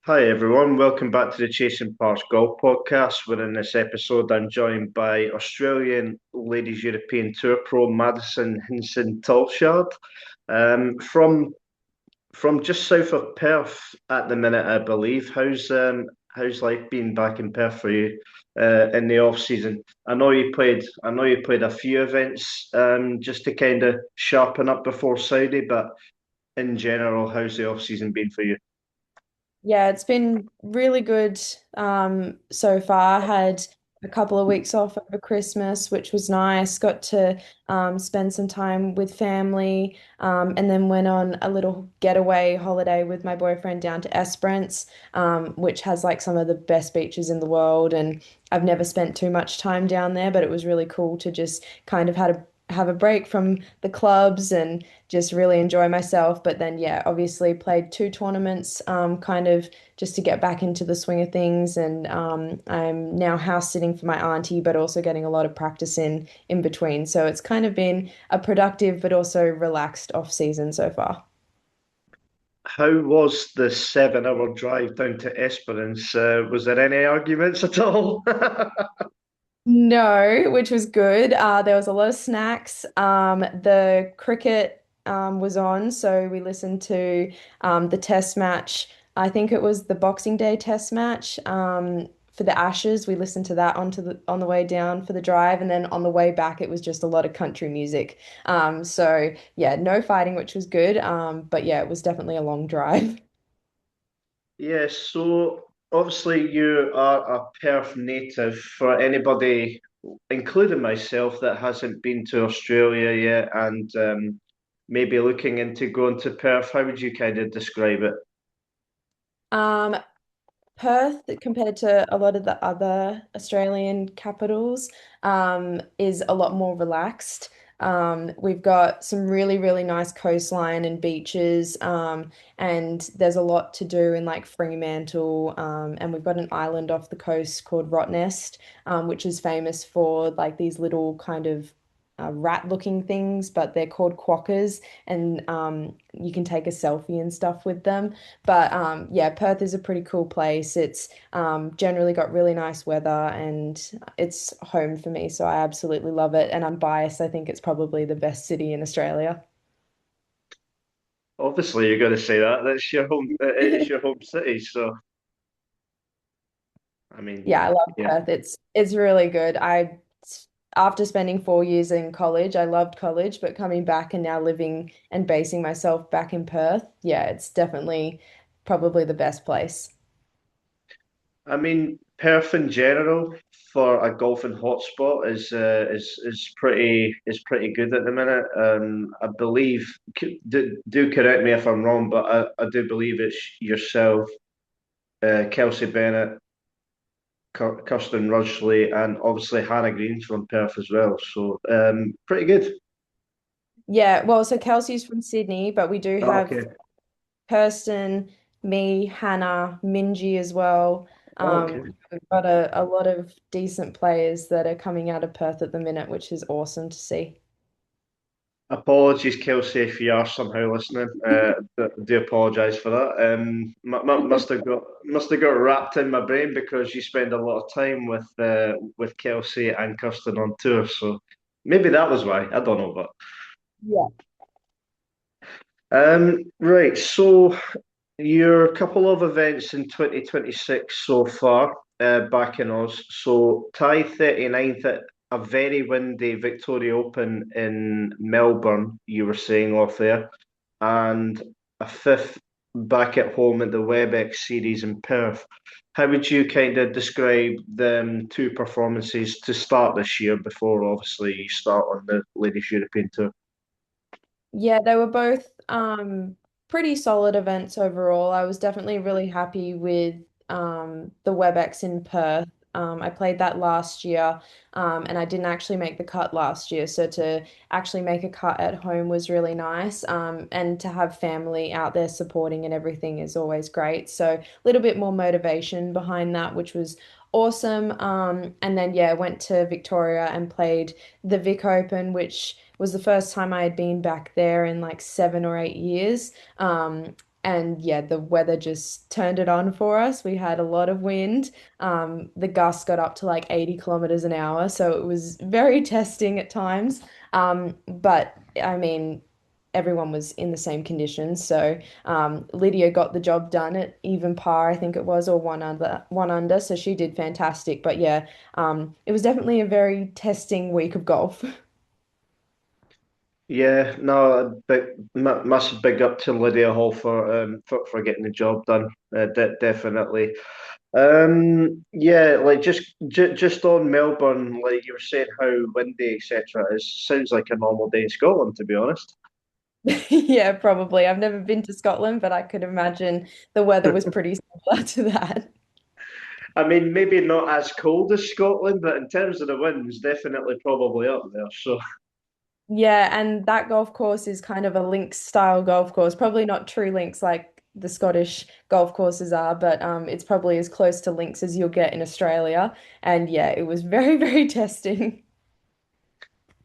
Hi everyone, welcome back to the Chasing Pars Golf Podcast. Where in this episode, I'm joined by Australian Ladies European Tour Pro Maddison Hinson-Tolchard, from just south of Perth at the minute, I believe. How's life been back in Perth for you in the off season? I know you played a few events just to kind of sharpen up before Saudi, but in general, how's the off season been for you? Yeah, it's been really good so far. I had a couple of weeks off over Christmas, which was nice. Got to spend some time with family, and then went on a little getaway holiday with my boyfriend down to Esperance, which has like some of the best beaches in the world. And I've never spent too much time down there, but it was really cool to just kind of have a break from the clubs and just really enjoy myself. But then, yeah, obviously played two tournaments, kind of just to get back into the swing of things. And I'm now house sitting for my auntie, but also getting a lot of practice in between. So it's kind of been a productive but also relaxed off season so far. How was the 7 hour drive down to Esperance? Was there any arguments at all? No, which was good. There was a lot of snacks. The cricket was on, so we listened to the test match. I think it was the Boxing Day test match for the Ashes. We listened to that on the way down for the drive, and then on the way back, it was just a lot of country music. So yeah, no fighting, which was good. But yeah, it was definitely a long drive. Yes, so obviously you are a Perth native. For anybody, including myself, that hasn't been to Australia yet and maybe looking into going to Perth, how would you kind of describe it? Um, Perth, compared to a lot of the other Australian capitals, is a lot more relaxed. We've got some really, really nice coastline and beaches, and there's a lot to do in like Fremantle. And we've got an island off the coast called Rottnest, which is famous for like these little kind of rat-looking things, but they're called quokkas, and you can take a selfie and stuff with them. But yeah, Perth is a pretty cool place. It's generally got really nice weather and it's home for me, so I absolutely love it. And I'm biased. I think it's probably the best city in Australia. Obviously, you're going to say that. That's your home. It's your home city. So, I mean, Yeah, I love yeah. Perth. It's really good. I After spending 4 years in college, I loved college, but coming back and now living and basing myself back in Perth, yeah, it's definitely probably the best place. I mean, Perth in general for a golfing hotspot is pretty good at the minute. I believe do correct me if I'm wrong, but I do believe it's yourself, Kelsey Bennett, Kirsten Rudgley, and obviously Hannah Green's from Perth as well. So pretty good. Yeah, well, so Kelsey's from Sydney, but we do have Okay. Kirsten, me, Hannah, Minji as well. Okay. We've got a lot of decent players that are coming out of Perth at the minute, which is awesome to see. Apologies, Kelsey, if you are somehow listening. Do apologise for that. Must have got wrapped in my brain because you spend a lot of time with Kelsey and Kirsten on tour, so maybe that was why. I don't know, but Yeah. right. So your couple of events in 2026 so far, back in Oz. So tie 39th at a very windy Victoria Open in Melbourne, you were saying off there, and a fifth back at home at the WebEx series in Perth. How would you kind of describe them two performances to start this year before obviously you start on the Ladies European Tour? Yeah, they were both pretty solid events overall. I was definitely really happy with the WebEx in Perth. I played that last year, and I didn't actually make the cut last year. So to actually make a cut at home was really nice. And to have family out there supporting and everything is always great. So a little bit more motivation behind that, which was awesome. And then yeah, went to Victoria and played the Vic Open, which was the first time I had been back there in like 7 or 8 years. And yeah, the weather just turned it on for us. We had a lot of wind. The gusts got up to like 80 kilometers an hour, so it was very testing at times. But I mean, everyone was in the same conditions. So Lydia got the job done at even par, I think it was, or one under. So she did fantastic. But yeah, it was definitely a very testing week of golf. Yeah, no, massive big up to Lydia Hall for getting the job done. Definitely. Yeah, like just on Melbourne, like you were saying, how windy, etc. Is sounds like a normal day in Scotland, to be honest. Yeah, probably. I've never been to Scotland, but I could imagine the weather was pretty similar to that. I mean, maybe not as cold as Scotland, but in terms of the winds, definitely probably up there. So Yeah, and that golf course is kind of a links style golf course. Probably not true links like the Scottish golf courses are, but it's probably as close to links as you'll get in Australia. And yeah, it was very, very testing.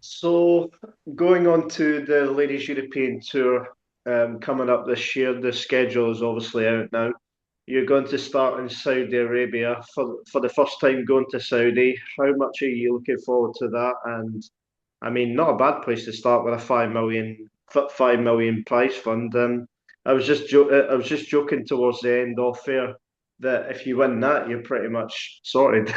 So, going on to the Ladies European Tour coming up this year, the schedule is obviously out now. You're going to start in Saudi Arabia for the first time going to Saudi. How much are you looking forward to that? And I mean, not a bad place to start with a 5 million prize fund. I was just joking towards the end off fair that if you win that, you're pretty much sorted.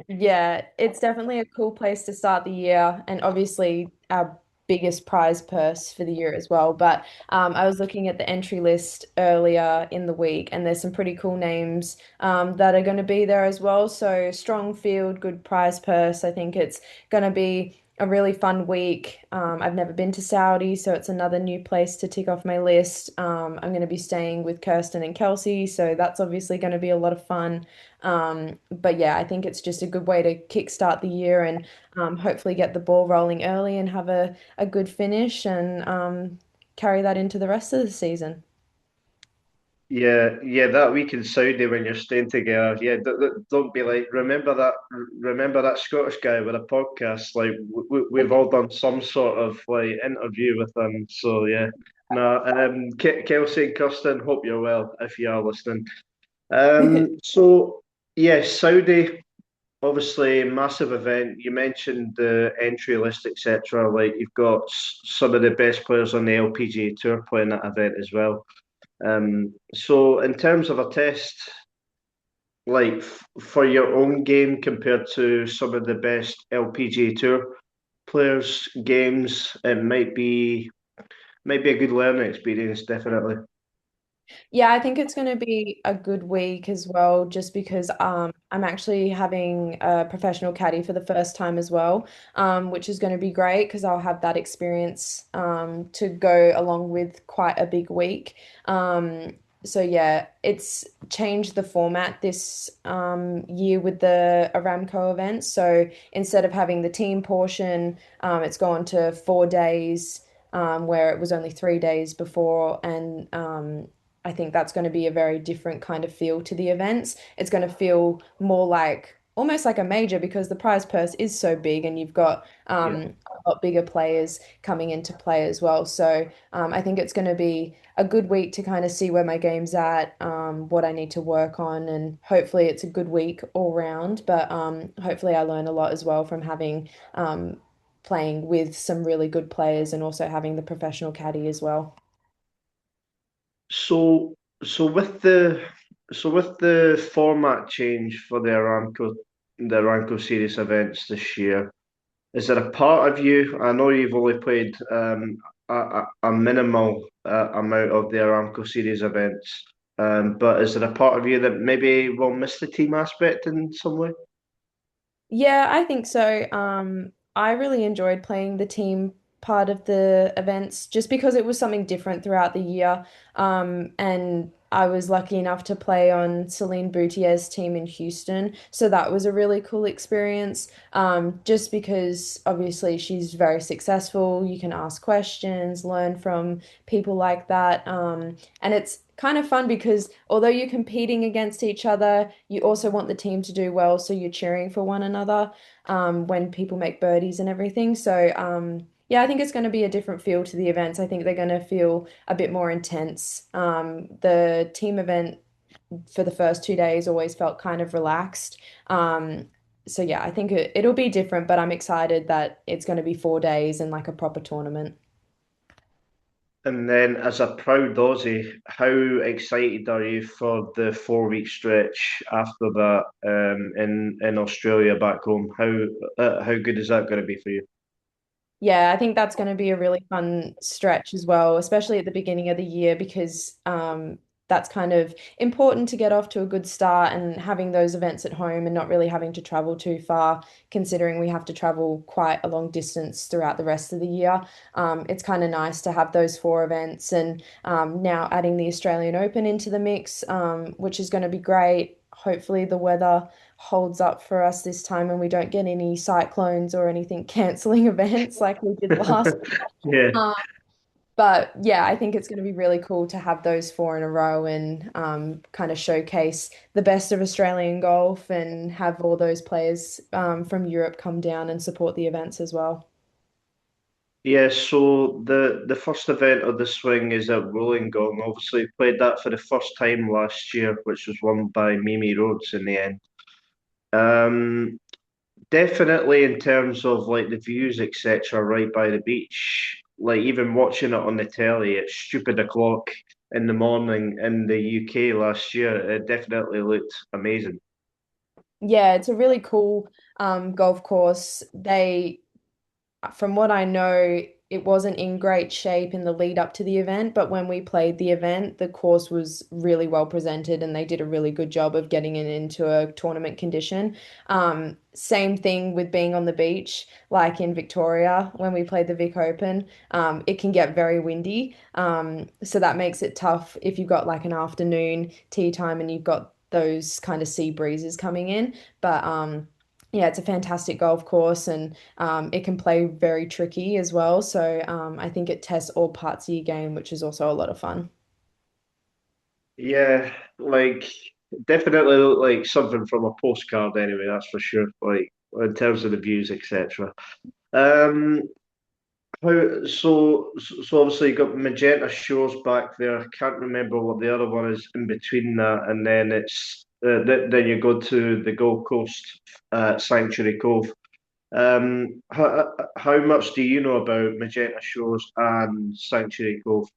Yeah, it's definitely a cool place to start the year, and obviously our biggest prize purse for the year as well. But I was looking at the entry list earlier in the week, and there's some pretty cool names that are going to be there as well. So strong field, good prize purse. I think it's going to be a really fun week. I've never been to Saudi, so it's another new place to tick off my list. I'm going to be staying with Kirsten and Kelsey, so that's obviously going to be a lot of fun. But yeah, I think it's just a good way to kickstart the year and hopefully get the ball rolling early and have a good finish and carry that into the rest of the season. Yeah, yeah, that week in Saudi when you're staying together. Yeah, don't be like, remember that Scottish guy with a podcast. Like, we've all done some sort of like interview with him. So yeah, no, Kelsey and Kirsten, hope you're well if you are listening. So yeah, Saudi, obviously massive event. You mentioned the entry list, etc. Like, you've got some of the best players on the LPGA Tour playing that event as well. So in terms of a test, like for your own game compared to some of the best LPGA Tour players' games, it might be a good learning experience, definitely. Yeah, I think it's going to be a good week as well, just because I'm actually having a professional caddy for the first time as well, which is going to be great because I'll have that experience to go along with quite a big week. So yeah, it's changed the format this year with the Aramco event. So instead of having the team portion, it's gone to 4 days. Where it was only 3 days before, and I think that's going to be a very different kind of feel to the events. It's going to feel more like almost like a major because the prize purse is so big and you've got Yeah. a lot bigger players coming into play as well. So I think it's going to be a good week to kind of see where my game's at, what I need to work on, and hopefully it's a good week all round. But hopefully I learn a lot as well from having playing with some really good players and also having the professional caddy as well. So so with the format change for the Aramco Series events this year, is there a part of you? I know you've only played a minimal amount of the Aramco Series events, but is there a part of you that maybe will miss the team aspect in some way? Yeah, I think so. I really enjoyed playing the team part of the events just because it was something different throughout the year. And I was lucky enough to play on Celine Boutier's team in Houston. So that was a really cool experience. Just because obviously she's very successful. You can ask questions, learn from people like that. And it's kind of fun because although you're competing against each other, you also want the team to do well, so you're cheering for one another when people make birdies and everything. So Yeah, I think it's going to be a different feel to the events. I think they're going to feel a bit more intense. The team event for the first 2 days always felt kind of relaxed. So yeah, I think it'll be different, but I'm excited that it's going to be 4 days and like a proper tournament. And then, as a proud Aussie, how excited are you for the 4 week stretch after that in Australia back home? How good is that going to be for you? Yeah, I think that's going to be a really fun stretch as well, especially at the beginning of the year, because that's kind of important to get off to a good start and having those events at home and not really having to travel too far, considering we have to travel quite a long distance throughout the rest of the year. It's kind of nice to have those four events and now adding the Australian Open into the mix, which is going to be great. Hopefully, the weather holds up for us this time and we don't get any cyclones or anything canceling events like we did last. Yeah. Um, but yeah, I think it's going to be really cool to have those four in a row and kind of showcase the best of Australian golf and have all those players from Europe come down and support the events as well. Yeah, so the first event of the swing is at Wollongong. Obviously, played that for the first time last year, which was won by Mimi Rhodes in the end. Um, Definitely in terms of like the views, etc., right by the beach. Like even watching it on the telly at stupid o'clock in the morning in the UK last year, it definitely looked amazing. Yeah, it's a really cool golf course. From what I know, it wasn't in great shape in the lead up to the event, but when we played the event, the course was really well presented and they did a really good job of getting it into a tournament condition. Same thing with being on the beach, like in Victoria when we played the Vic Open. It can get very windy, so that makes it tough if you've got like an afternoon tea time and you've got those kind of sea breezes coming in. But yeah, it's a fantastic golf course and it can play very tricky as well. So I think it tests all parts of your game, which is also a lot of fun. Yeah, like definitely looked like something from a postcard anyway, that's for sure. Like in terms of the views, etc. Um, so obviously you got Magenta Shores back there. I can't remember what the other one is in between that, and then then you go to the Gold Coast Sanctuary Cove. How much do you know about Magenta Shores and Sanctuary Cove?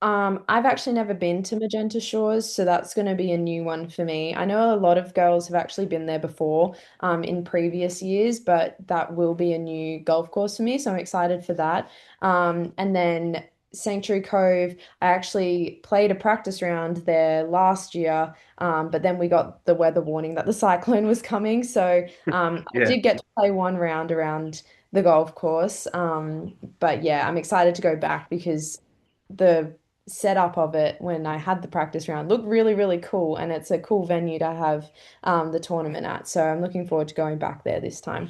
I've actually never been to Magenta Shores, so that's going to be a new one for me. I know a lot of girls have actually been there before, in previous years, but that will be a new golf course for me, so I'm excited for that. And then Sanctuary Cove, I actually played a practice round there last year, but then we got the weather warning that the cyclone was coming, so I Yeah. did get to play one round around the golf course. But yeah, I'm excited to go back because the setup of it when I had the practice round looked really, really cool. And it's a cool venue to have the tournament at. So I'm looking forward to going back there this time.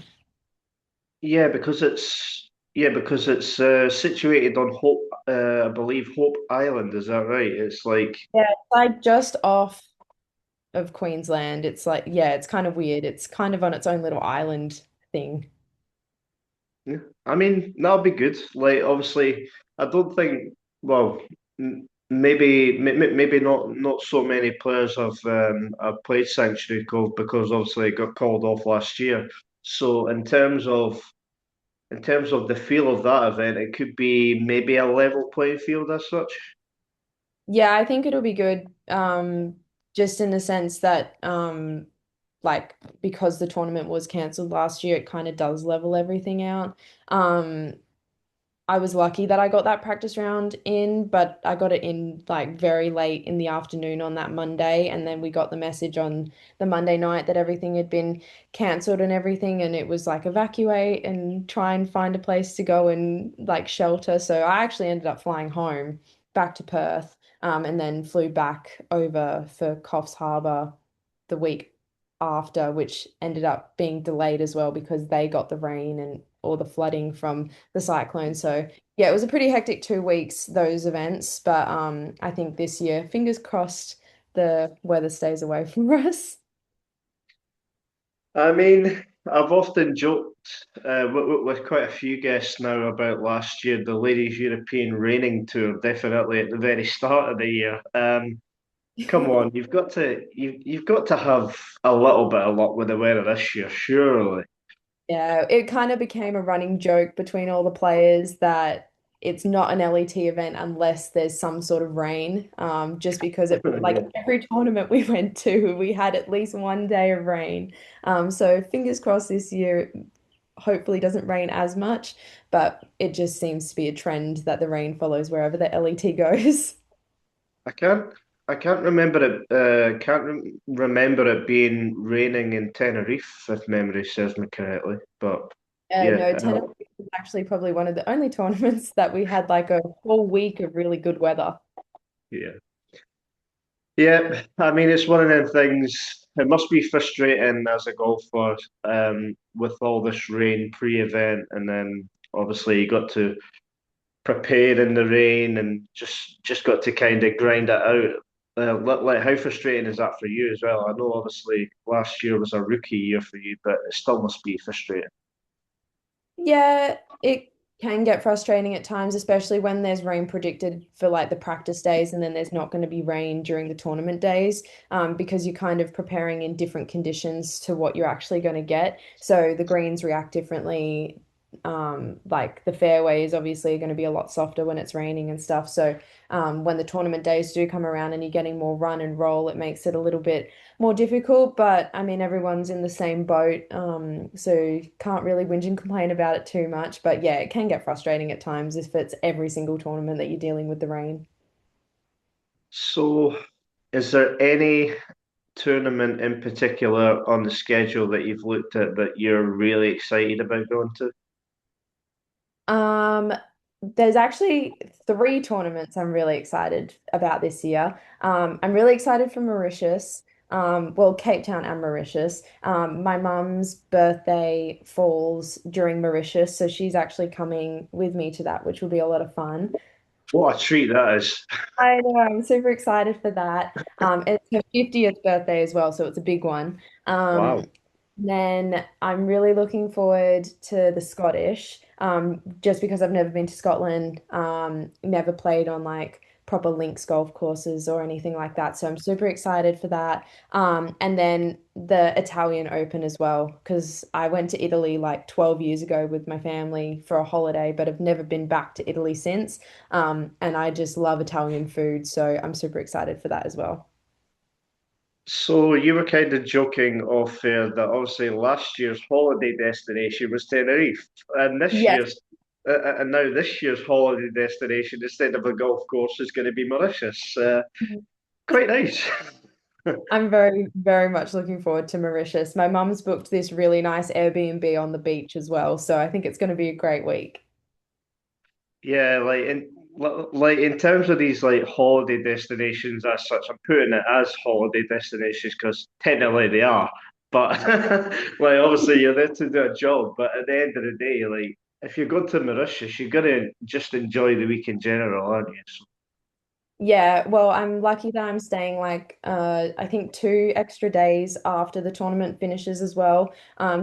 Because it's situated on Hope, I believe Hope Island. Is that right? It's like, Yeah, it's like just off of Queensland. It's like, yeah, it's kind of weird. It's kind of on its own little island thing. yeah. I mean, that'll be good. Like, obviously, I don't think. Well, maybe not so many players have played Sanctuary Cove because obviously it got called off last year. So in terms of the feel of that event, it could be maybe a level playing field as such. Yeah, I think it'll be good. Just in the sense that like because the tournament was cancelled last year, it kind of does level everything out. Um, I was lucky that I got that practice round in, but I got it in like very late in the afternoon on that Monday. And then we got the message on the Monday night that everything had been cancelled and everything. And it was like evacuate and try and find a place to go and like shelter. So I actually ended up flying home back to Perth, and then flew back over for Coffs Harbour the week after, which ended up being delayed as well because they got the rain and all the flooding from the cyclone. So yeah, it was a pretty hectic 2 weeks, those events. But I think this year, fingers crossed, the weather stays away from us. I mean. I've often joked with quite a few guests now about last year, the Ladies European Reining Tour, definitely at the very start of the year. Come on, you've got to have a little bit of luck with the weather this year, surely. Yeah, it kind of became a running joke between all the players that it's not an LET event unless there's some sort of rain. Just because it like Yeah. every tournament we went to, we had at least one day of rain. So fingers crossed this year hopefully doesn't rain as much, but it just seems to be a trend that the rain follows wherever the LET goes. I can't I can't remember it remember it being raining in Tenerife, if memory serves me correctly. But yeah, No, Tenerife was actually probably one of the only tournaments that we had like a whole week of really good weather. yeah. Yeah, I mean, it's one of them things. It must be frustrating as a golfer, with all this rain pre-event, and then obviously you got to prepare in the rain and just got to kind of grind it out. Like, how frustrating is that for you as well? I know obviously last year was a rookie year for you, but it still must be frustrating. Yeah, it can get frustrating at times, especially when there's rain predicted for like the practice days and then there's not going to be rain during the tournament days, because you're kind of preparing in different conditions to what you're actually going to get. So the greens react differently. Like the fairways obviously are going to be a lot softer when it's raining and stuff. So when the tournament days do come around and you're getting more run and roll, it makes it a little bit more difficult, but I mean, everyone's in the same boat, so can't really whinge and complain about it too much. But yeah, it can get frustrating at times if it's every single tournament that you're dealing with the rain. So, is there any tournament in particular on the schedule that you've looked at that you're really excited about going to? Um, there's actually three tournaments I'm really excited about this year. I'm really excited for Mauritius. Well, Cape Town and Mauritius. My mum's birthday falls during Mauritius, so she's actually coming with me to that, which will be a lot of fun. What a treat that is. I know, I'm super excited for that. It's her 50th birthday as well, so it's a big one. Wow. Then I'm really looking forward to the Scottish, just because I've never been to Scotland, never played on like proper links golf courses or anything like that. So I'm super excited for that. And then the Italian Open as well, because I went to Italy like 12 years ago with my family for a holiday, but I've never been back to Italy since. And I just love Italian food, so I'm super excited for that as well. So you were kind of joking off air that obviously last year's holiday destination was Tenerife, and Yes. and now this year's holiday destination instead of a golf course is going to be Mauritius. Quite nice. I'm very, very much looking forward to Mauritius. My mum's booked this really nice Airbnb on the beach as well, so I think it's going to be a great week. Yeah, like in terms of these like holiday destinations as such, I'm putting it as holiday destinations because technically they are. But like obviously you're there to do a job, but at the end of the day, like if you're going to Mauritius, you're gonna just enjoy the week in general, aren't you? So, Yeah, well, I'm lucky that I'm staying like I think 2 extra days after the tournament finishes as well,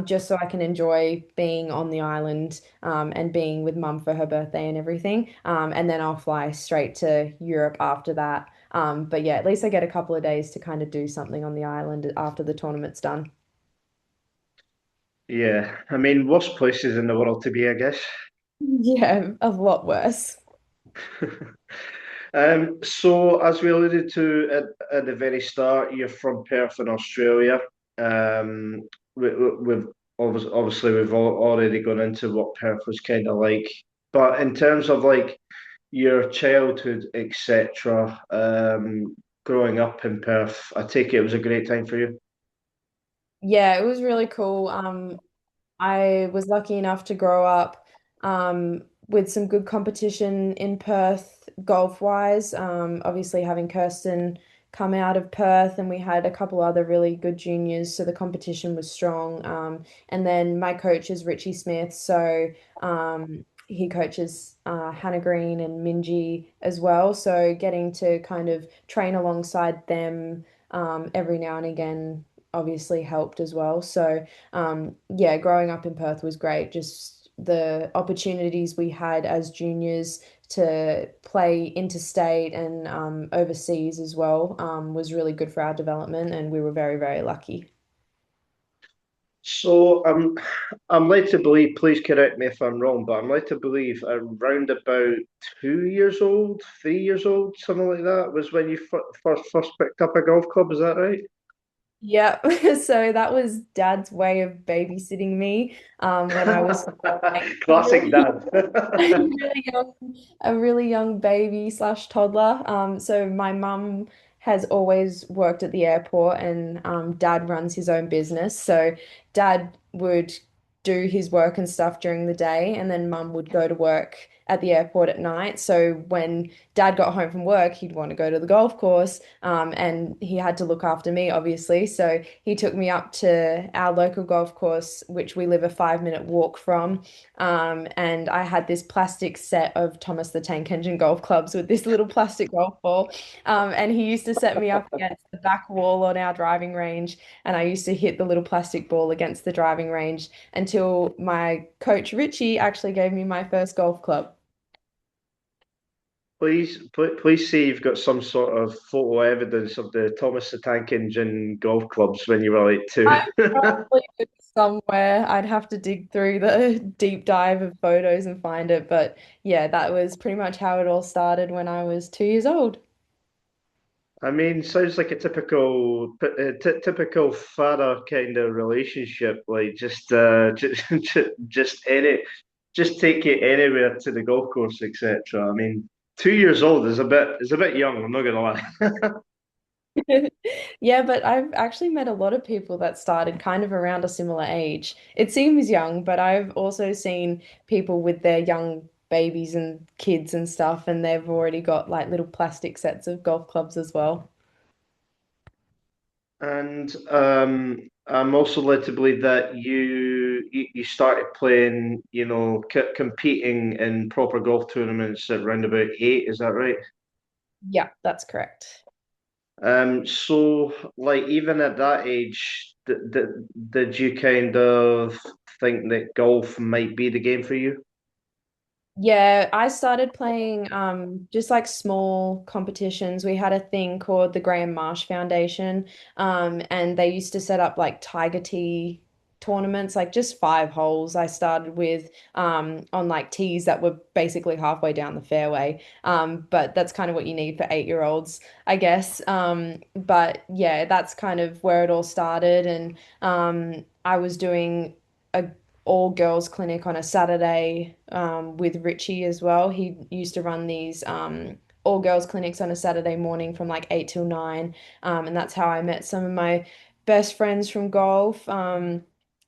just so I can enjoy being on the island, and being with mum for her birthday and everything. And then I'll fly straight to Europe after that. But yeah, at least I get a couple of days to kind of do something on the island after the tournament's done. yeah, I mean, worst places in the world to be, I guess. Yeah, a lot worse. So as we alluded to at the very start, you're from Perth in Australia. We've obviously we've already gone into what Perth was kind of like, but in terms of like your childhood, etc., growing up in Perth, I take it was a great time for you. Yeah, it was really cool. I was lucky enough to grow up with some good competition in Perth golf wise. Obviously, having Kirsten come out of Perth, and we had a couple other really good juniors, so the competition was strong. And then my coach is Richie Smith, so he coaches Hannah Green and Minji as well. So getting to kind of train alongside them every now and again obviously helped as well. So yeah, growing up in Perth was great. Just the opportunities we had as juniors to play interstate and overseas as well was really good for our development, and we were very, very lucky. So I'm led to believe, please correct me if I'm wrong, but I'm led to believe around about 2 years old, 3 years old, something like that, was when you first picked up a golf club. Is that right? Yeah, so that was Dad's way of babysitting me when I was Classic dad. really young, a really young baby slash toddler. So my mum has always worked at the airport, and Dad runs his own business. So Dad would do his work and stuff during the day, and then Mum would go to work at the airport at night. So when Dad got home from work, he'd want to go to the golf course, and he had to look after me, obviously. So he took me up to our local golf course, which we live a 5-minute walk from. And I had this plastic set of Thomas the Tank Engine golf clubs with this little plastic golf ball. And he used to set me up against the back wall on our driving range. And I used to hit the little plastic ball against the driving range until my coach, Richie, actually gave me my first golf club. Please say you've got some sort of photo evidence of the Thomas the Tank Engine golf clubs when you were like two. I probably would somewhere. I'd have to dig through the deep dive of photos and find it. But yeah, that was pretty much how it all started when I was 2 years old. I mean, sounds like a typical father kind of relationship. Like just take it anywhere to the golf course, etc. I mean, 2 years old is a bit young. I'm not gonna lie. Yeah, but I've actually met a lot of people that started kind of around a similar age. It seems young, but I've also seen people with their young babies and kids and stuff, and they've already got like little plastic sets of golf clubs as well. And I'm also led to believe that you started playing, competing in proper golf tournaments at round about eight. Is that right? Yeah, that's correct. So like even at that age, did you kind of think that golf might be the game for you? Yeah, I started playing just like small competitions. We had a thing called the Graham Marsh Foundation, and they used to set up like Tiger Tea tournaments, like just 5 holes. I started with on like tees that were basically halfway down the fairway. But that's kind of what you need for 8-year-olds, I guess. But yeah, that's kind of where it all started, and I was doing a all girls clinic on a Saturday with Richie as well. He used to run these all girls clinics on a Saturday morning from like 8 till 9. And that's how I met some of my best friends from golf,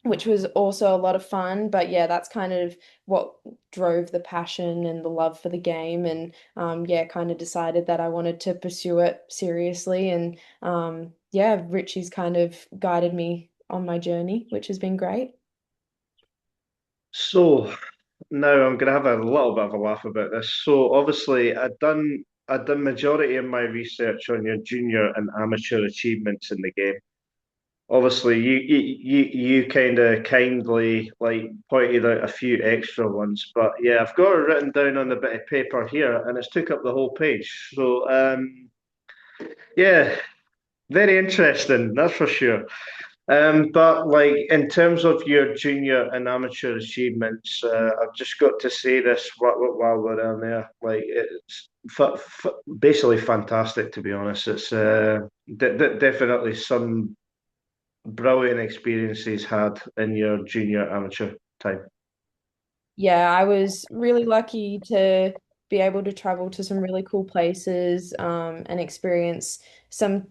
which was also a lot of fun. But yeah, that's kind of what drove the passion and the love for the game. And yeah, kind of decided that I wanted to pursue it seriously. And yeah, Richie's kind of guided me on my journey, which has been great. So now I'm gonna have a little bit of a laugh about this. So obviously I'd done majority of my research on your junior and amateur achievements in the game. Obviously, you kind of kindly like pointed out a few extra ones, but yeah, I've got it written down on a bit of paper here, and it's took up the whole page. So yeah, very interesting, that's for sure. But like in terms of your junior and amateur achievements, I've just got to say this while we're on there. Like it's basically fantastic, to be honest. It's definitely some brilliant experiences had in your junior amateur time. Yeah, I was really lucky to be able to travel to some really cool places and experience some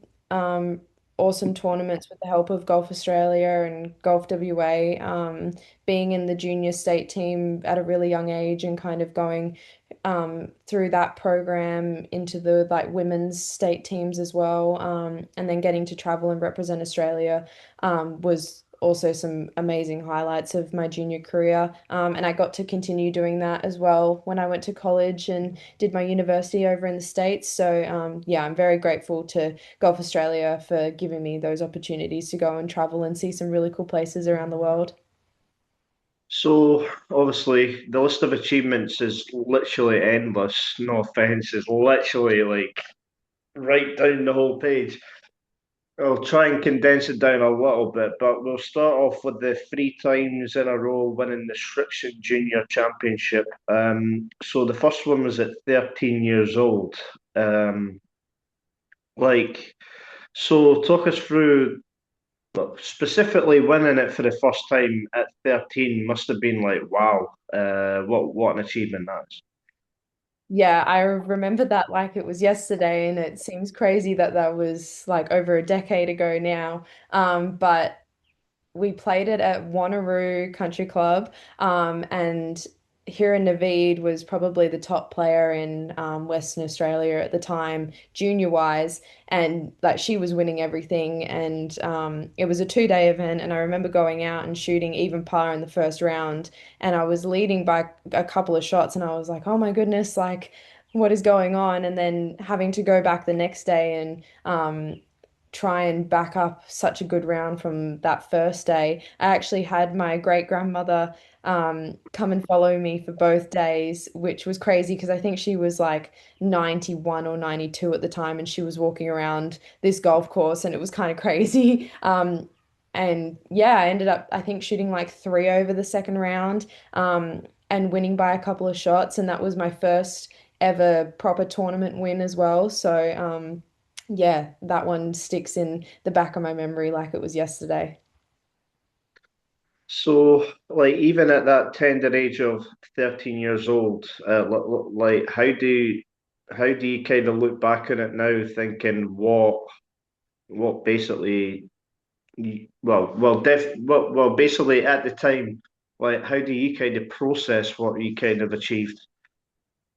awesome tournaments with the help of Golf Australia and Golf WA. Being in the junior state team at a really young age and kind of going through that program into the like women's state teams as well, and then getting to travel and represent Australia was also some amazing highlights of my junior career. And I got to continue doing that as well when I went to college and did my university over in the States. So yeah, I'm very grateful to Golf Australia for giving me those opportunities to go and travel and see some really cool places around the world. So obviously the list of achievements is literally endless. No offense, is literally like right down the whole page. I'll try and condense it down a little bit, but we'll start off with the three times in a row winning the Srixon Junior Championship. So the first one was at 13 years old. Um, like, so talk us through specifically winning it for the first time at 13 must have been like, wow, what an achievement that is. Yeah, I remember that like it was yesterday, and it seems crazy that that was like over a decade ago now. But we played it at Wanneroo Country Club, and Hira Naveed was probably the top player in Western Australia at the time, junior wise, and like she was winning everything. And it was a 2 day event, and I remember going out and shooting even par in the first round, and I was leading by a couple of shots, and I was like, oh my goodness, like what is going on? And then having to go back the next day and try and back up such a good round from that first day. I actually had my great grandmother come and follow me for both days, which was crazy because I think she was like 91 or 92 at the time, and she was walking around this golf course, and it was kind of crazy. And yeah, I ended up, I think, shooting like three over the second round, and winning by a couple of shots. And that was my first ever proper tournament win as well. So, yeah, that one sticks in the back of my memory like it was yesterday. So, like, even at that tender age of 13 years old, like, how do you kind of look back on it now, thinking what basically, basically at the time, like, how do you kind of process what you kind of achieved?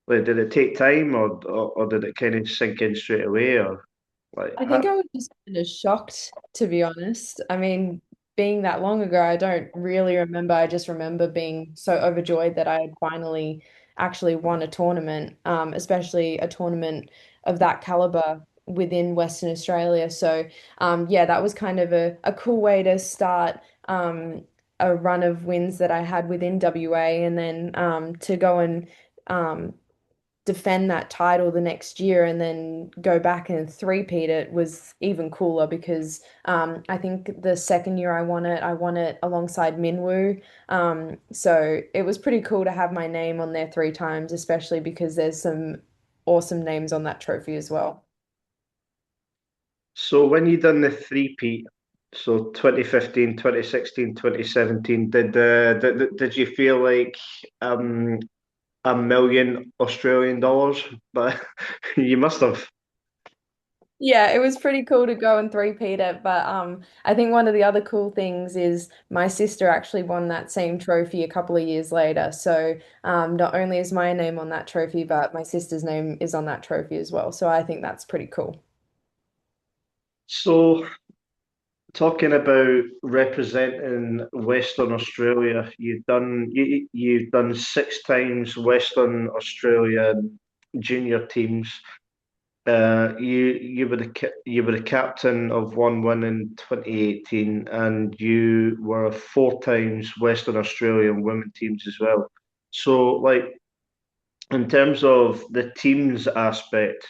Like, did it take time, or did it kind of sink in straight away, or like, I think I was just kind of shocked, to be honest. I mean, being that long ago, I don't really remember. I just remember being so overjoyed that I had finally actually won a tournament, especially a tournament of that caliber within Western Australia. So, yeah, that was kind of a cool way to start a run of wins that I had within WA, and then to go and um, defend that title the next year and then go back and three-peat it was even cooler because I think the second year I won it alongside Minwoo. So it was pretty cool to have my name on there three times, especially because there's some awesome names on that trophy as well. so when you done the three-peat, so 2015, 2016, 2017, did you feel like $1 million Australian? But you must have. Yeah, it was pretty cool to go and three-peat it, but I think one of the other cool things is my sister actually won that same trophy a couple of years later. So not only is my name on that trophy, but my sister's name is on that trophy as well. So I think that's pretty cool. So talking about representing Western Australia, you've done six times Western Australia junior teams. You were the captain of one win in 2018, and you were four times Western Australian women teams as well. So, like, in terms of the teams aspect,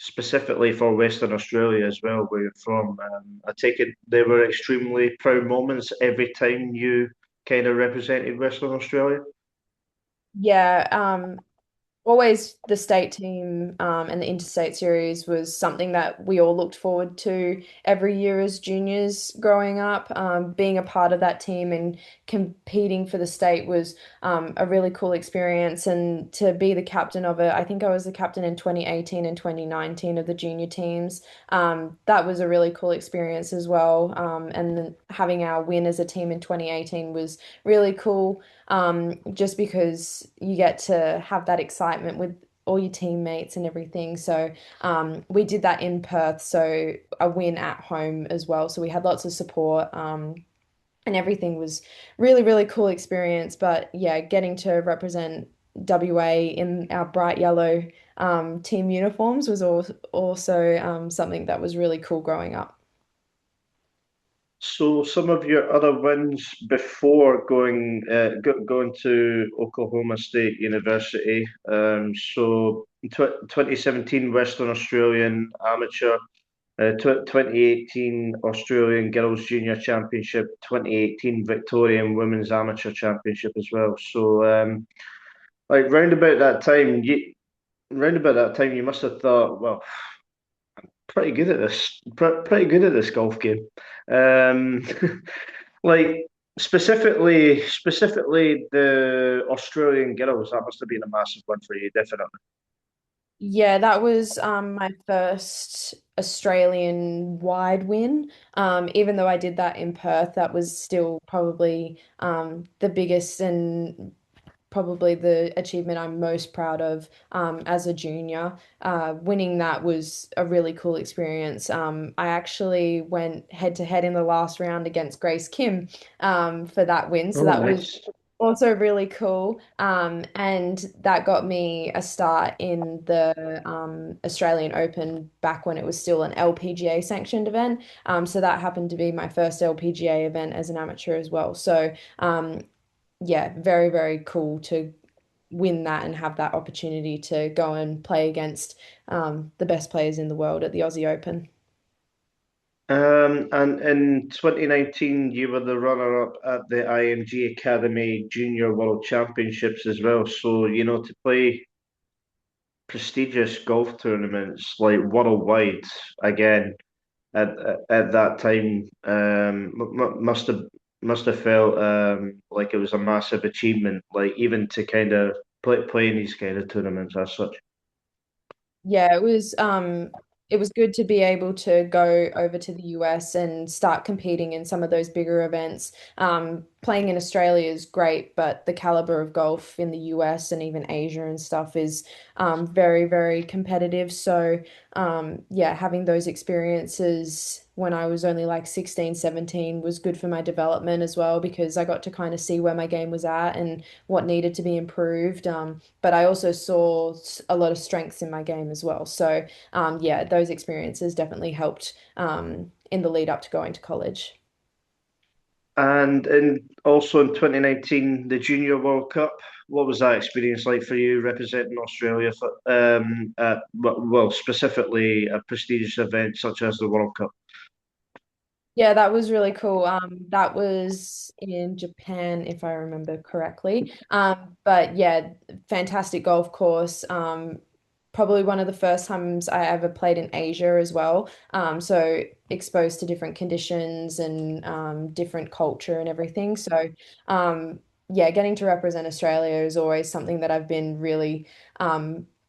specifically for Western Australia as well, where you're from, I take it they were extremely proud moments every time you kind of represented Western Australia. Yeah, always the state team and the interstate series was something that we all looked forward to every year as juniors growing up. Being a part of that team and competing for the state was a really cool experience. And to be the captain of it, I think I was the captain in 2018 and 2019 of the junior teams. That was a really cool experience as well. And then having our win as a team in 2018 was really cool, just because you get to have that excitement with all your teammates and everything. So we did that in Perth, so a win at home as well. So we had lots of support. and everything was really, really cool experience. But yeah, getting to represent WA in our bright yellow team uniforms was also something that was really cool growing up. So some of your other wins before going to Oklahoma State University. So 2017 Western Australian Amateur, 2018 Australian Girls Junior Championship, 2018 Victorian Women's Amateur Championship as well. So like round about that time, you must have thought, well, pretty good at this, pretty good at this golf game. Um, like specifically the Australian girls, that must have been a massive one for you, definitely. Yeah, that was my first Australian wide win. Even though I did that in Perth, that was still probably the biggest and probably the achievement I'm most proud of as a junior. Winning that was a really cool experience. I actually went head to head in the last round against Grace Kim for that win. So Oh, that was nice. also really cool. And that got me a start in the Australian Open back when it was still an LPGA sanctioned event. So that happened to be my first LPGA event as an amateur as well. So yeah, very, very cool to win that and have that opportunity to go and play against the best players in the world at the Aussie Open. And in 2019, you were the runner-up at the IMG Academy Junior World Championships as well. So, to play prestigious golf tournaments like worldwide again at that time, must have felt like it was a massive achievement, like even to kind of play in these kind of tournaments as such. Yeah, it was good to be able to go over to the US and start competing in some of those bigger events. Playing in Australia is great, but the caliber of golf in the US and even Asia and stuff is very, very competitive. So yeah, having those experiences when I was only like 16, 17 was good for my development as well because I got to kind of see where my game was at and what needed to be improved. But I also saw a lot of strengths in my game as well. So, yeah, those experiences definitely helped in the lead up to going to college. And also in 2019, the Junior World Cup. What was that experience like for you representing Australia for well, specifically a prestigious event such as the World Cup? Yeah, that was really cool. That was in Japan, if I remember correctly. But yeah, fantastic golf course. Probably one of the first times I ever played in Asia as well. So exposed to different conditions and different culture and everything. So yeah, getting to represent Australia is always something that I've been really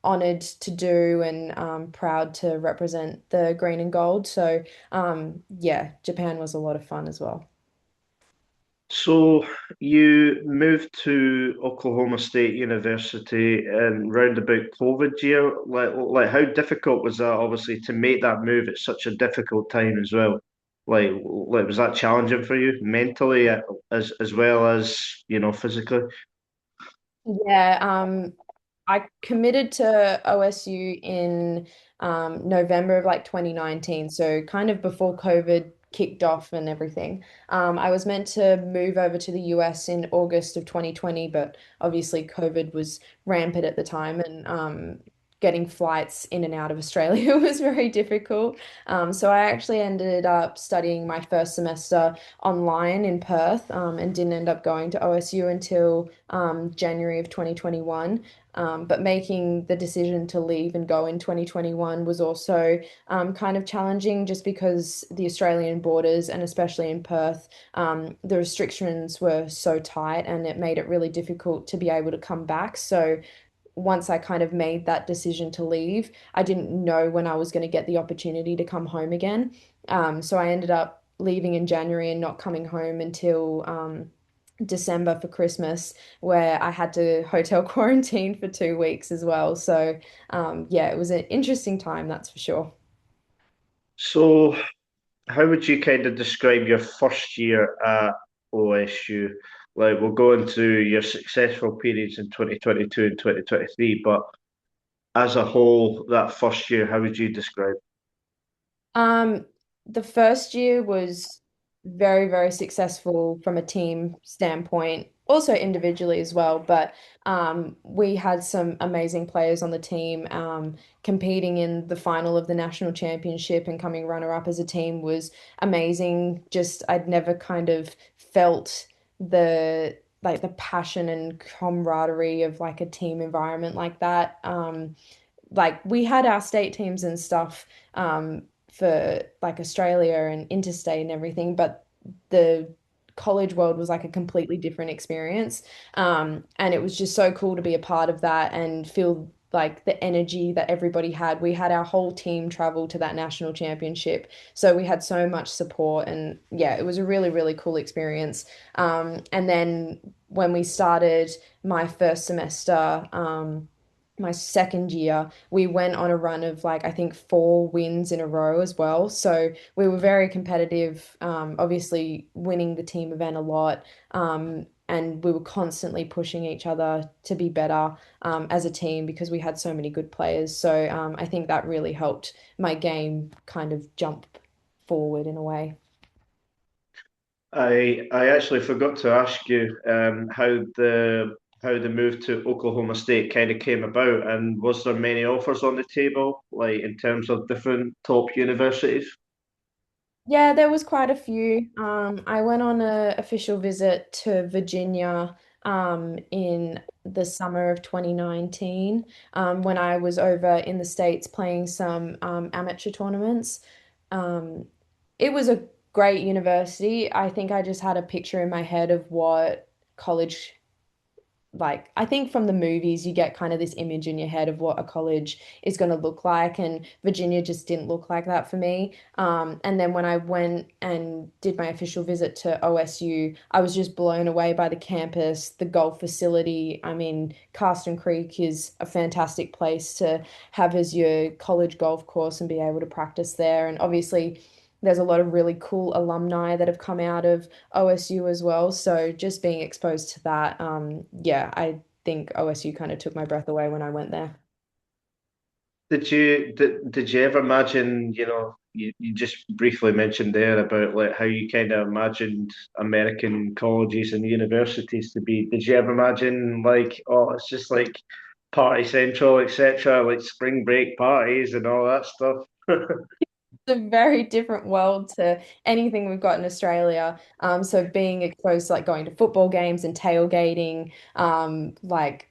honored to do and proud to represent the green and gold. So yeah, Japan was a lot of fun as well. So you moved to Oklahoma State University and round about COVID year. Like how difficult was that, obviously, to make that move at such a difficult time as well? Like was that challenging for you mentally as well as, physically? Yeah, I committed to OSU in November of like 2019, so kind of before COVID kicked off and everything. I was meant to move over to the US in August of 2020, but obviously COVID was rampant at the time and getting flights in and out of Australia was very difficult. So I actually ended up studying my first semester online in Perth and didn't end up going to OSU until January of 2021. But making the decision to leave and go in 2021 was also kind of challenging just because the Australian borders, and especially in Perth, the restrictions were so tight and it made it really difficult to be able to come back. So once I kind of made that decision to leave, I didn't know when I was going to get the opportunity to come home again. So I ended up leaving in January and not coming home until December for Christmas, where I had to hotel quarantine for 2 weeks as well. So, yeah, it was an interesting time, that's for sure. So how would you kind of describe your first year OSU? Like, we'll go into your successful periods in 2022 and 2023, but as a whole, that first year, how would you describe? Um, the first year was very, very successful from a team standpoint, also individually as well. But we had some amazing players on the team. Competing in the final of the national championship and coming runner-up as a team was amazing. Just I'd never kind of felt the passion and camaraderie of like a team environment like that. Like we had our state teams and stuff for like Australia and interstate and everything, but the college world was like a completely different experience. And it was just so cool to be a part of that and feel like the energy that everybody had. We had our whole team travel to that national championship. So we had so much support and yeah, it was a really, really cool experience. And then when we started my first semester, my second year, we went on a run of like I think 4 wins in a row as well. So we were very competitive, obviously winning the team event a lot, and we were constantly pushing each other to be better as a team because we had so many good players. So I think that really helped my game kind of jump forward in a way. I actually forgot to ask you how the move to Oklahoma State kind of came about, and was there many offers on the table, like in terms of different top universities? Yeah, there was quite a few. I went on a official visit to Virginia in the summer of 2019 when I was over in the States playing some amateur tournaments. Um, it was a great university. I think I just had a picture in my head of what college like I think from the movies you get kind of this image in your head of what a college is going to look like, and Virginia just didn't look like that for me. And then when I went and did my official visit to OSU, I was just blown away by the campus, the golf facility. I mean, Carson Creek is a fantastic place to have as your college golf course and be able to practice there. And obviously there's a lot of really cool alumni that have come out of OSU as well. So just being exposed to that, yeah, I think OSU kind of took my breath away when I went there. Did you ever imagine, you just briefly mentioned there about like how you kind of imagined American colleges and universities to be. Did you ever imagine like, oh, it's just like party central, etc., like spring break parties and all that stuff? It's a very different world to anything we've got in Australia. So being exposed to like going to football games and tailgating, like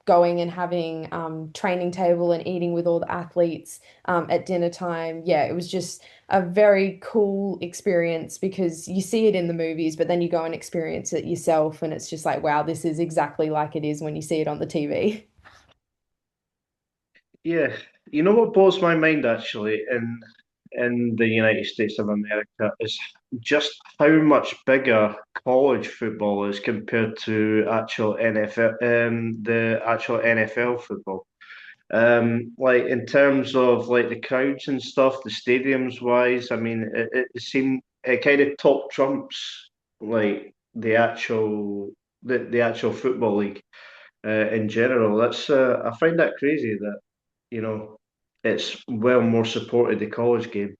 going and having training table and eating with all the athletes at dinner time. Yeah, it was just a very cool experience because you see it in the movies, but then you go and experience it yourself, and it's just like, wow, this is exactly like it is when you see it on the TV. Yeah, you know what blows my mind actually in the United States of America is just how much bigger college football is compared to actual NFL, the actual NFL football. Like in terms of like the crowds and stuff, the stadiums wise, I mean, it seemed it kind of top trumps like the actual football league in general. That's I find that crazy that you know it's well more supported the college game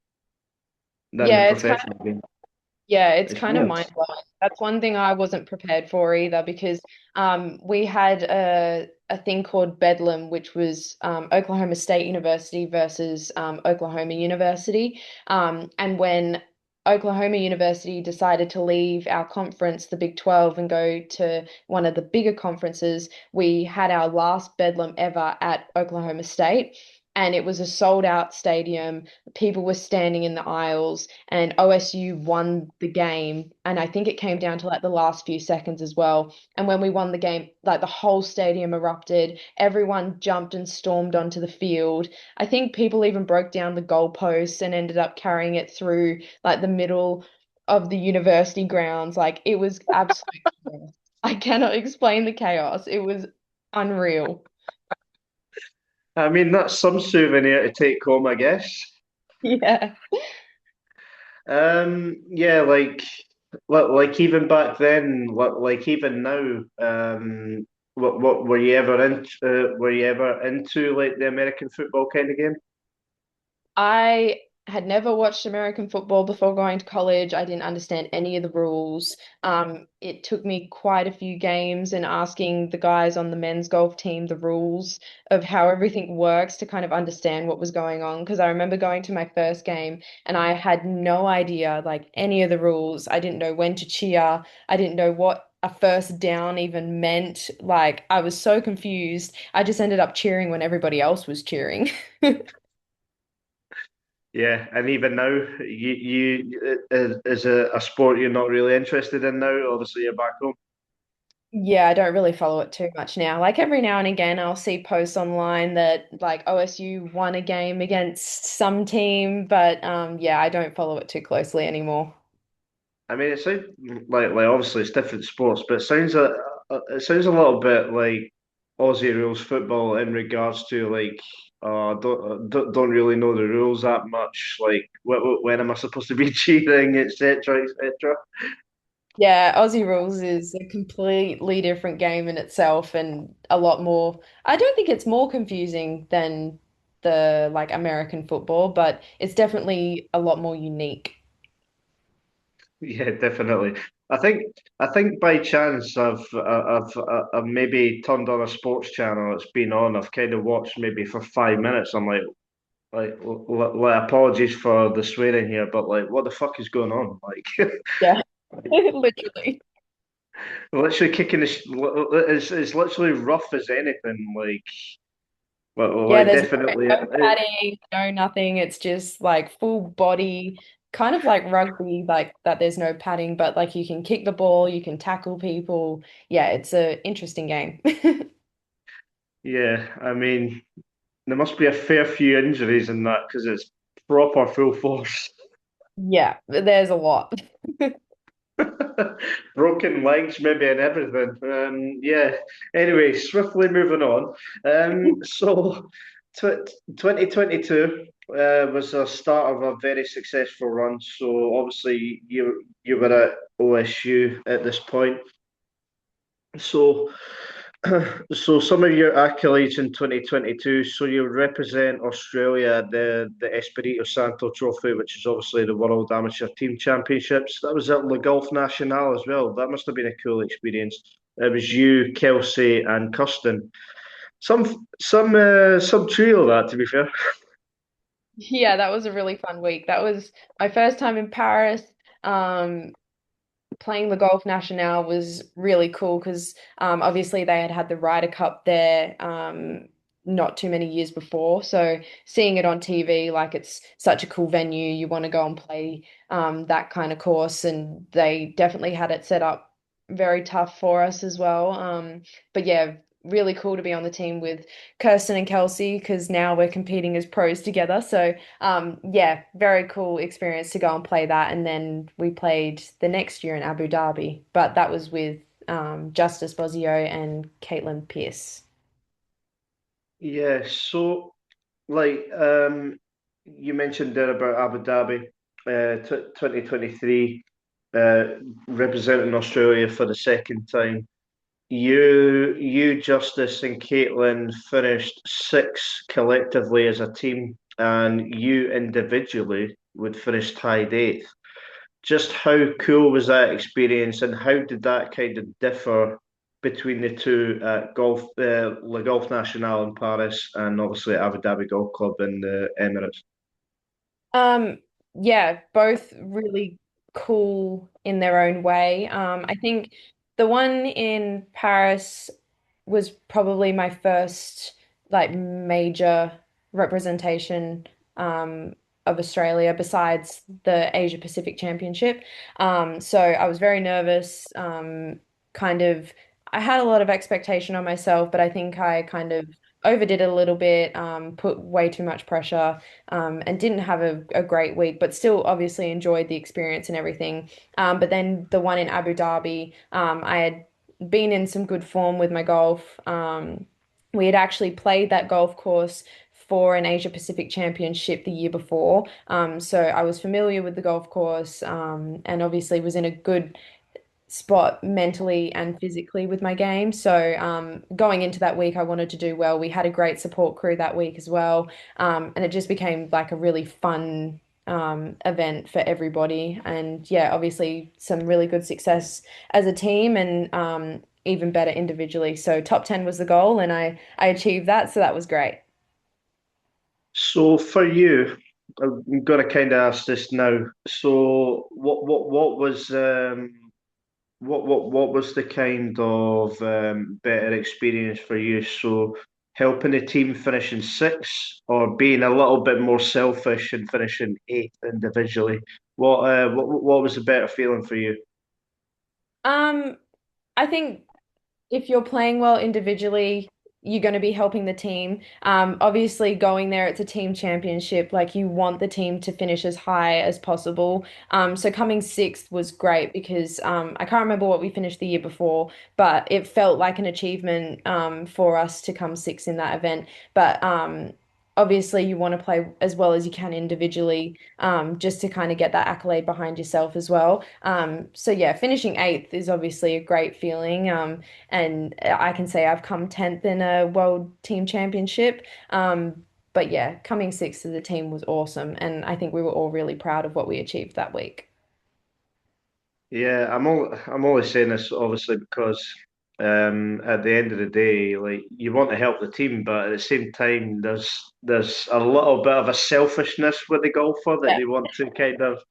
than the Yeah, professional game. it's It's kind of weird. mind blowing. That's one thing I wasn't prepared for either because we had a thing called Bedlam, which was Oklahoma State University versus Oklahoma University. And when Oklahoma University decided to leave our conference, the Big 12, and go to one of the bigger conferences, we had our last Bedlam ever at Oklahoma State. And it was a sold out stadium. People were standing in the aisles and OSU won the game. And I think it came down to like the last few seconds as well. And when we won the game, like the whole stadium erupted. Everyone jumped and stormed onto the field. I think people even broke down the goalposts and ended up carrying it through like the middle of the university grounds. Like it was absolute chaos. I cannot explain the chaos. It was unreal. I mean, that's some souvenir to take home, I guess. Yeah. Yeah, like. like even back then, like even now, what were you ever in? Were you ever into like the American football kind of game? I had never watched American football before going to college. I didn't understand any of the rules. It took me quite a few games and asking the guys on the men's golf team the rules of how everything works to kind of understand what was going on. Because I remember going to my first game and I had no idea like any of the rules. I didn't know when to cheer. I didn't know what a first down even meant. Like I was so confused. I just ended up cheering when everybody else was cheering. Yeah, and even now, you is a sport you're not really interested in now. Obviously, you're back home. Yeah, I don't really follow it too much now. Like every now and again, I'll see posts online that like OSU won a game against some team, but yeah, I don't follow it too closely anymore. I mean, it sounds like obviously it's different sports, but it sounds a little bit like Aussie rules football in regards to like don't really know the rules that much. Like when am I supposed to be cheating, etc., etc. Yeah, Aussie rules is a completely different game in itself and a lot more. I don't think it's more confusing than the like American football, but it's definitely a lot more unique. Yeah, definitely. I think by chance I've maybe turned on a sports channel. It's been on. I've kind of watched maybe for 5 minutes. I'm like apologies for the swearing here, but like, what the fuck is going on? Like, Yeah, literally. literally kicking it's literally rough as anything. Yeah, Like there's definitely. no padding, no nothing. It's just like full body, kind of like rugby, like that there's no padding, but like you can kick the ball, you can tackle people. Yeah, it's a interesting game. Yeah, I mean, there must be a fair few injuries in that because it's proper full force. Yeah, there's a lot. Broken legs, maybe, and everything. Yeah. Anyway, swiftly moving on. So, 2022 was the start of a very successful run. So, obviously, you were at OSU at this point. So, so some of your accolades in 2022. So you represent Australia at the Espirito Santo Trophy, which is obviously the World Amateur Team Championships. That was at Le Golf National as well. That must have been a cool experience. It was you, Kelsey, and Custon. Some trio that, to be fair. Yeah, that was a really fun week. That was my first time in Paris. Um, Playing the Golf National was really cool because obviously they had had the Ryder Cup there not too many years before. So seeing it on TV, like it's such a cool venue, you want to go and play that kind of course, and they definitely had it set up very tough for us as well. But yeah, really cool to be on the team with Kirsten and Kelsey because now we're competing as pros together. So yeah, very cool experience to go and play that. And then we played the next year in Abu Dhabi, but that was with Justice Bosio and Caitlin Pierce. Yeah. So, like, you mentioned there about Abu Dhabi, 2023, uh, representing Australia for the second time. You, Justice, and Caitlin finished sixth collectively as a team, and you individually would finish tied eighth. Just how cool was that experience, and how did that kind of differ between the two at Le Golf National in Paris, and obviously Abu Dhabi Golf Club in the Emirates? Um, yeah, both really cool in their own way. I think the one in Paris was probably my first like major representation of Australia besides the Asia Pacific Championship. So I was very nervous, kind of I had a lot of expectation on myself, but I think I kind of overdid it a little bit, put way too much pressure, and didn't have a great week, but still obviously enjoyed the experience and everything. But then the one in Abu Dhabi, I had been in some good form with my golf. We had actually played that golf course for an Asia Pacific Championship the year before. So I was familiar with the golf course, and obviously was in a good spot mentally and physically with my game. So going into that week, I wanted to do well. We had a great support crew that week as well, and it just became like a really fun event for everybody. And yeah, obviously some really good success as a team and even better individually. So top 10 was the goal, and I achieved that. So that was great. So for you, I'm gonna kind of ask this now. So what was what was the kind of better experience for you? So helping the team finishing sixth, or being a little bit more selfish and finishing eighth individually? What was the better feeling for you? Um, I think if you're playing well individually, you're going to be helping the team. Obviously, going there, it's a team championship. Like you want the team to finish as high as possible. So coming sixth was great because I can't remember what we finished the year before, but it felt like an achievement for us to come sixth in that event. But obviously, you want to play as well as you can individually, just to kind of get that accolade behind yourself as well. So yeah, finishing eighth is obviously a great feeling. And I can say I've come 10th in a world team championship. But yeah, coming sixth as a team was awesome. And I think we were all really proud of what we achieved that week. Yeah, I'm only saying this obviously because at the end of the day, like you want to help the team, but at the same time, there's a little bit of a selfishness with the golfer that Yeah. they want to kind of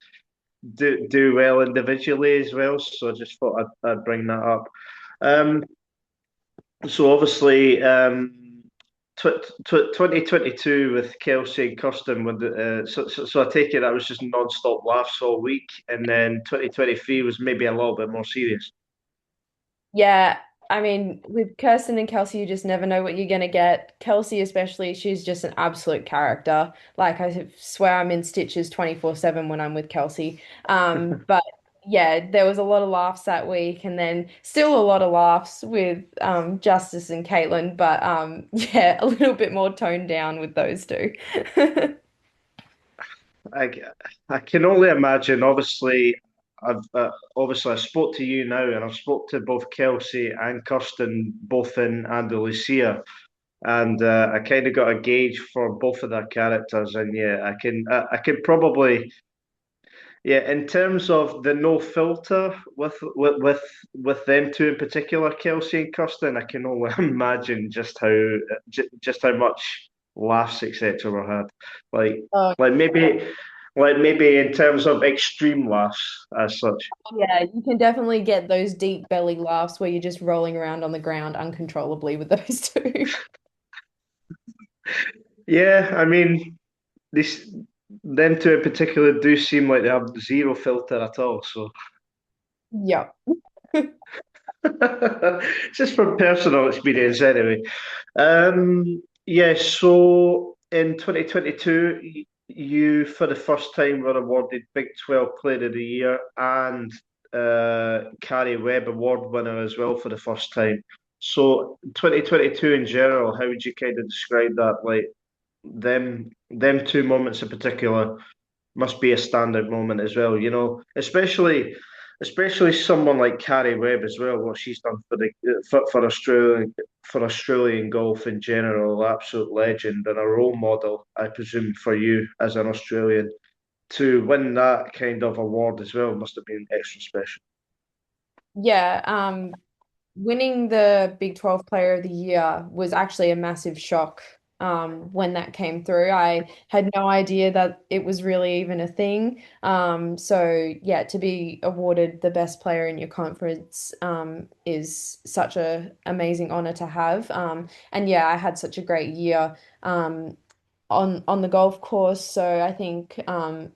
do well individually as well. So I just thought I'd bring that up. Um, so obviously, tw tw 2022 with Kelsey and Kirsten, when so I take it that was just non-stop laughs all week, and then 2023 was maybe a little bit more serious. Yeah, I mean, with Kirsten and Kelsey, you just never know what you're gonna get. Kelsey, especially, she's just an absolute character. Like I swear I'm in stitches 24/7 when I'm with Kelsey. But yeah, there was a lot of laughs that week, and then still a lot of laughs with Justice and Caitlin, but yeah, a little bit more toned down with those two. I, I can only imagine. Obviously I spoke to you now, and I've spoke to both Kelsey and Kirsten, both in Andalusia, and I kind of got a gauge for both of their characters. And yeah, I can probably yeah, in terms of the no filter with them two in particular, Kelsey and Kirsten, I can only imagine just how much laughs etc. were had. Like Oh, like maybe like maybe in terms of extreme laughs as such. yeah, you can definitely get those deep belly laughs where you're just rolling around on the ground uncontrollably with those two. Yeah, I mean this them two in particular do seem like they have zero filter at all. So Yep. just from personal experience anyway. Yeah, so in 2022, you for the first time were awarded Big 12 Player of the Year and Carrie Webb Award winner as well for the first time. So 2022 in general, how would you kind of describe that? Like them two moments in particular must be a standard moment as well, especially someone like Carrie Webb as well, what she's done for Australian golf in general, absolute legend and a role model, I presume, for you as an Australian to win that kind of award as well must have been extra special. Yeah, winning the Big 12 Player of the Year was actually a massive shock when that came through. I had no idea that it was really even a thing. So yeah, to be awarded the best player in your conference is such a amazing honor to have. And yeah, I had such a great year. On the golf course. So I think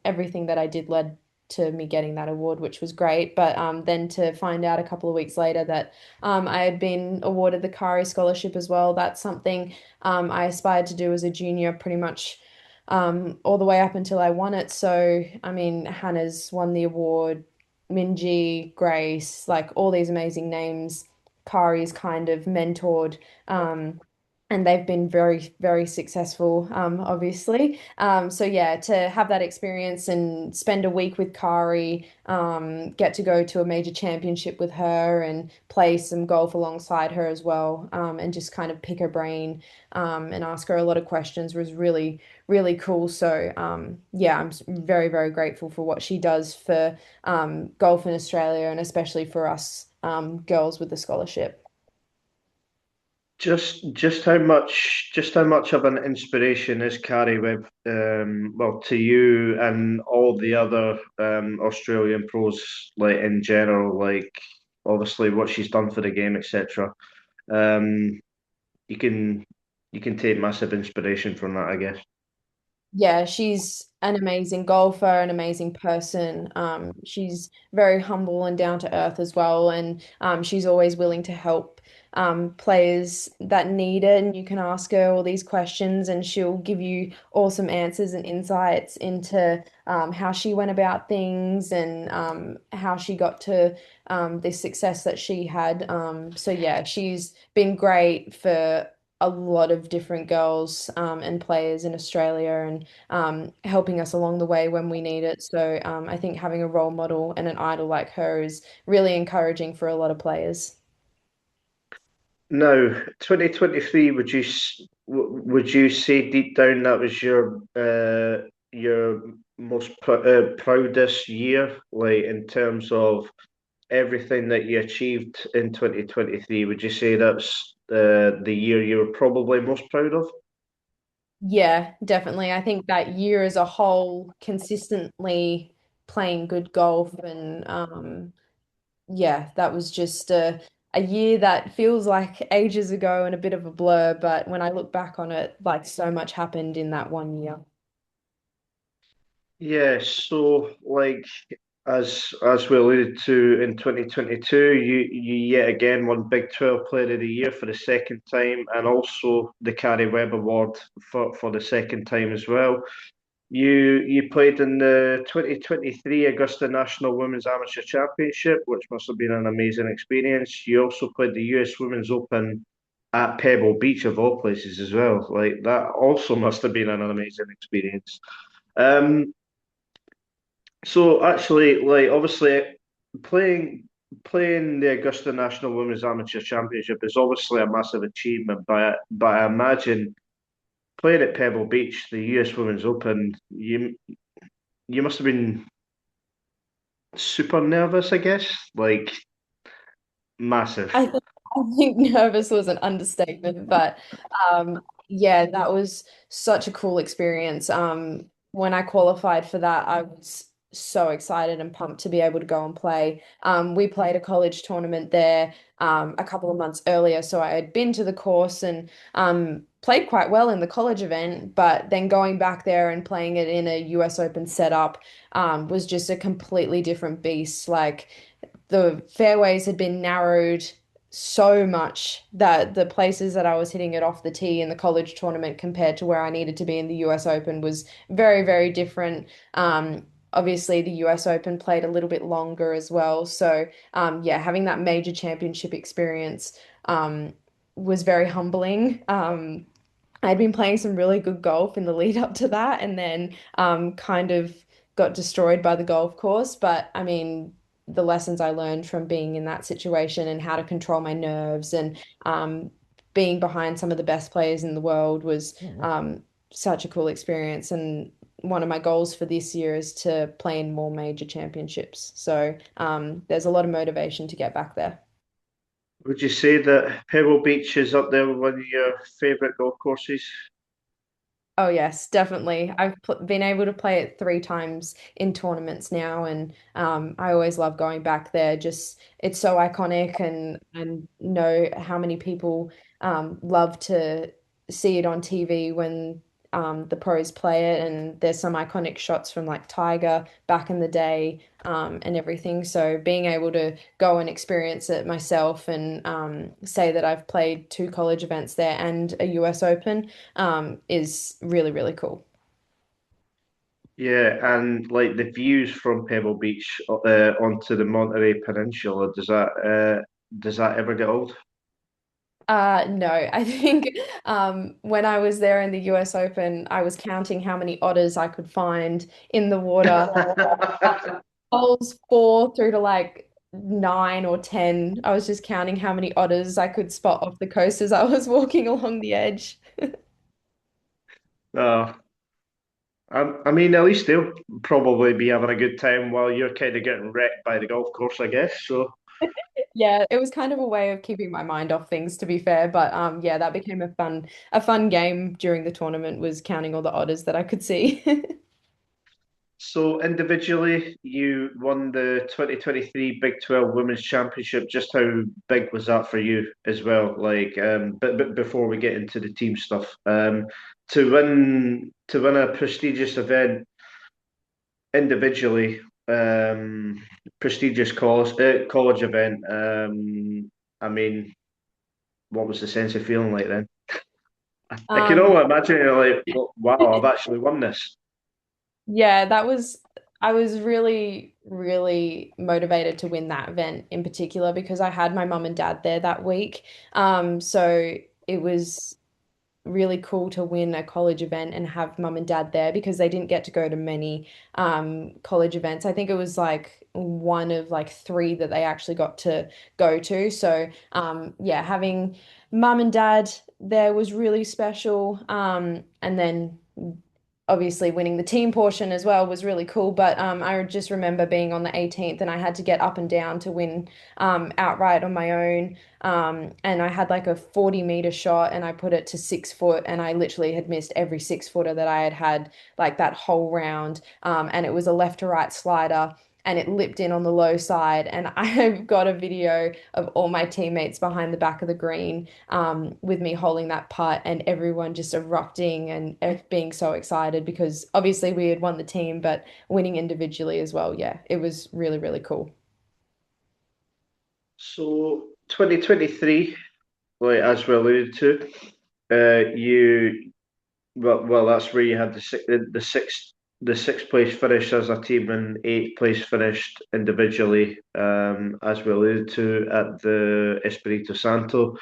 everything that I did led to me getting that award, which was great. But then to find out a couple of weeks later that I had been awarded the Kari Scholarship as well, that's something I aspired to do as a junior pretty much all the way up until I won it. So, I mean, Hannah's won the award, Minji, Grace, like all these amazing names. Kari's kind of mentored. and they've been very, very successful, obviously. So yeah, to have that experience and spend a week with Kari, get to go to a major championship with her and play some golf alongside her as well, and just kind of pick her brain, and ask her a lot of questions was really, really cool. So yeah, very, very grateful for what she does for golf in Australia and especially for us girls with the scholarship. Just how much of an inspiration is Carrie Webb, well, to you and all the other Australian pros, like in general, like obviously what she's done for the game, etc. Um, you can you can take massive inspiration from that, I guess. Yeah, she's an amazing golfer, an amazing person. She's very humble and down to earth as well, and she's always willing to help players that need it. And you can ask her all these questions, and she'll give you awesome answers and insights into how she went about things and how she got to the success that she had. So yeah, she's been great for a lot of different girls and players in Australia and helping us along the way when we need it. So I think having a role model and an idol like her is really encouraging for a lot of players. Now, 2023, would you say deep down that was your most proudest year, like in terms of everything that you achieved in 2023? Would you say that's the year you're probably most proud of? Yeah, definitely. I think that year as a whole, consistently playing good golf and yeah, that was just a year that feels like ages ago and a bit of a blur, but when I look back on it, like so much happened in that one year. Yeah, so like as we alluded to in 2022, you yet again won Big 12 Player of the Year for the second time, and also the Carrie Webb Award for the second time as well. You played in the 2023 Augusta National Women's Amateur Championship, which must have been an amazing experience. You also played the US Women's Open at Pebble Beach, of all places, as well. Like that also must have been an amazing experience. Um, so actually, like obviously, playing playing the Augusta National Women's Amateur Championship is obviously a massive achievement, but I imagine playing at Pebble Beach, the US Women's Open, you must have been super nervous, I guess. Like massive. I think nervous was an understatement, but yeah, that was such a cool experience. When I qualified for that, I was so excited and pumped to be able to go and play. We played a college tournament there a couple of months earlier, so I had been to the course and played quite well in the college event, but then going back there and playing it in a US Open setup was just a completely different beast. Like the fairways had been narrowed so much that the places that I was hitting it off the tee in the college tournament compared to where I needed to be in the US Open was very, very different. Obviously, the US Open played a little bit longer as well. So, yeah, having that major championship experience was very humbling. I'd been playing some really good golf in the lead up to that and then kind of got destroyed by the golf course. But I mean, the lessons I learned from being in that situation and how to control my nerves and being behind some of the best players in the world was such a cool experience. And one of my goals for this year is to play in more major championships. So there's a lot of motivation to get back there. Would you say that Pebble Beach is up there with one of your favourite golf courses? Oh yes, definitely. I've pl been able to play it 3 times in tournaments now, and I always love going back there. Just it's so iconic, and know how many people love to see it on TV when the pros play it. And there's some iconic shots from like Tiger back in the day, and everything. So being able to go and experience it myself and say that I've played 2 college events there and a US Open is really, really cool. Yeah, and like the views from Pebble Beach onto the Monterey Peninsula, does that ever get old? No, I think when I was there in the US Open, I was counting how many otters I could find in the water. Holes 4 through to like 9 or 10. I was just counting how many otters I could spot off the coast as I was walking along the edge. Uh, I mean, at least they'll probably be having a good time while you're kind of getting wrecked by the golf course, I guess. So, Yeah, it was kind of a way of keeping my mind off things, to be fair. But yeah, that became a fun game during the tournament was counting all the otters that I could see. so individually, you won the 2023 Big 12 Women's Championship. Just how big was that for you as well? Like, but before we get into the team stuff, to win a prestigious event individually, prestigious college event. I mean, what was the sense of feeling like then? I can Um, only imagine you're like, wow, I've actually won this. Yeah, I was really, really motivated to win that event in particular because I had my mum and dad there that week. So it was really cool to win a college event and have mum and dad there because they didn't get to go to many college events. I think it was like one of like three that they actually got to go to. So yeah, having mum and dad there was really special. And then obviously winning the team portion as well was really cool. But I just remember being on the 18th and I had to get up and down to win outright on my own. And I had like a 40-meter shot and I put it to 6 foot and I literally had missed every 6 footer that I had had like that whole round. And it was a left to right slider. And it lipped in on the low side. And I've got a video of all my teammates behind the back of the green with me holding that putt and everyone just erupting and being so excited because obviously we had won the team, but winning individually as well. Yeah, it was really, really cool. So 2023, like as we alluded to, you well, that's where you had the sixth place finish as a team and eighth place finished individually, as we alluded to at the Espirito Santo.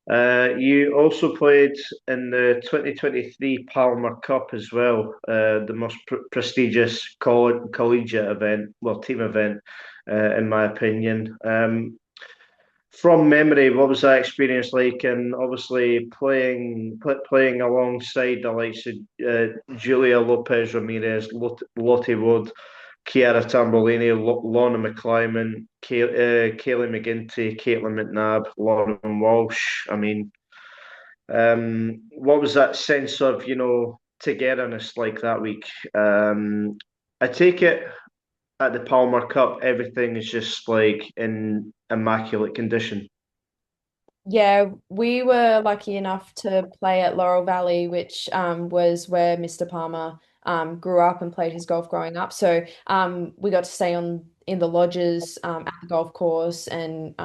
You also played in the 2023 Palmer Cup as well, the most prestigious collegiate event, well, team event, in my opinion. From memory, what was that experience like? And obviously playing alongside the likes of Julia Lopez Ramirez, Lottie Wood, Chiara Tambolini, Lorna McClyman, Kaylee McGinty, Caitlin McNabb, Lauren Walsh. I mean, what was that sense of, togetherness like that week? I take it at the Palmer Cup, everything is just like in immaculate condition. Yeah, we were lucky enough to play at Laurel Valley, which was where Mr. Palmer grew up and played his golf growing up. So we got to stay on in the lodges at the golf course, and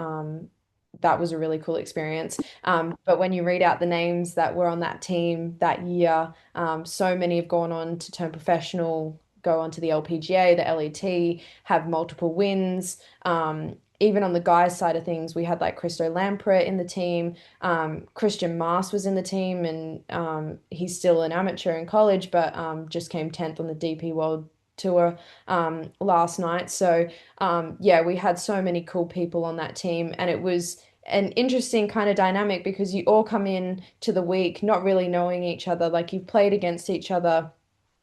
that was a really cool experience. But when you read out the names that were on that team that year, so many have gone on to turn professional, go on to the LPGA, the LET, have multiple wins. Even on the guys' side of things, we had like Christo Lampret in the team. Christian Maas was in the team, and he's still an amateur in college, but just came 10th on the DP World Tour last night. So, yeah, we had so many cool people on that team, and it was an interesting kind of dynamic because you all come in to the week not really knowing each other. Like you've played against each other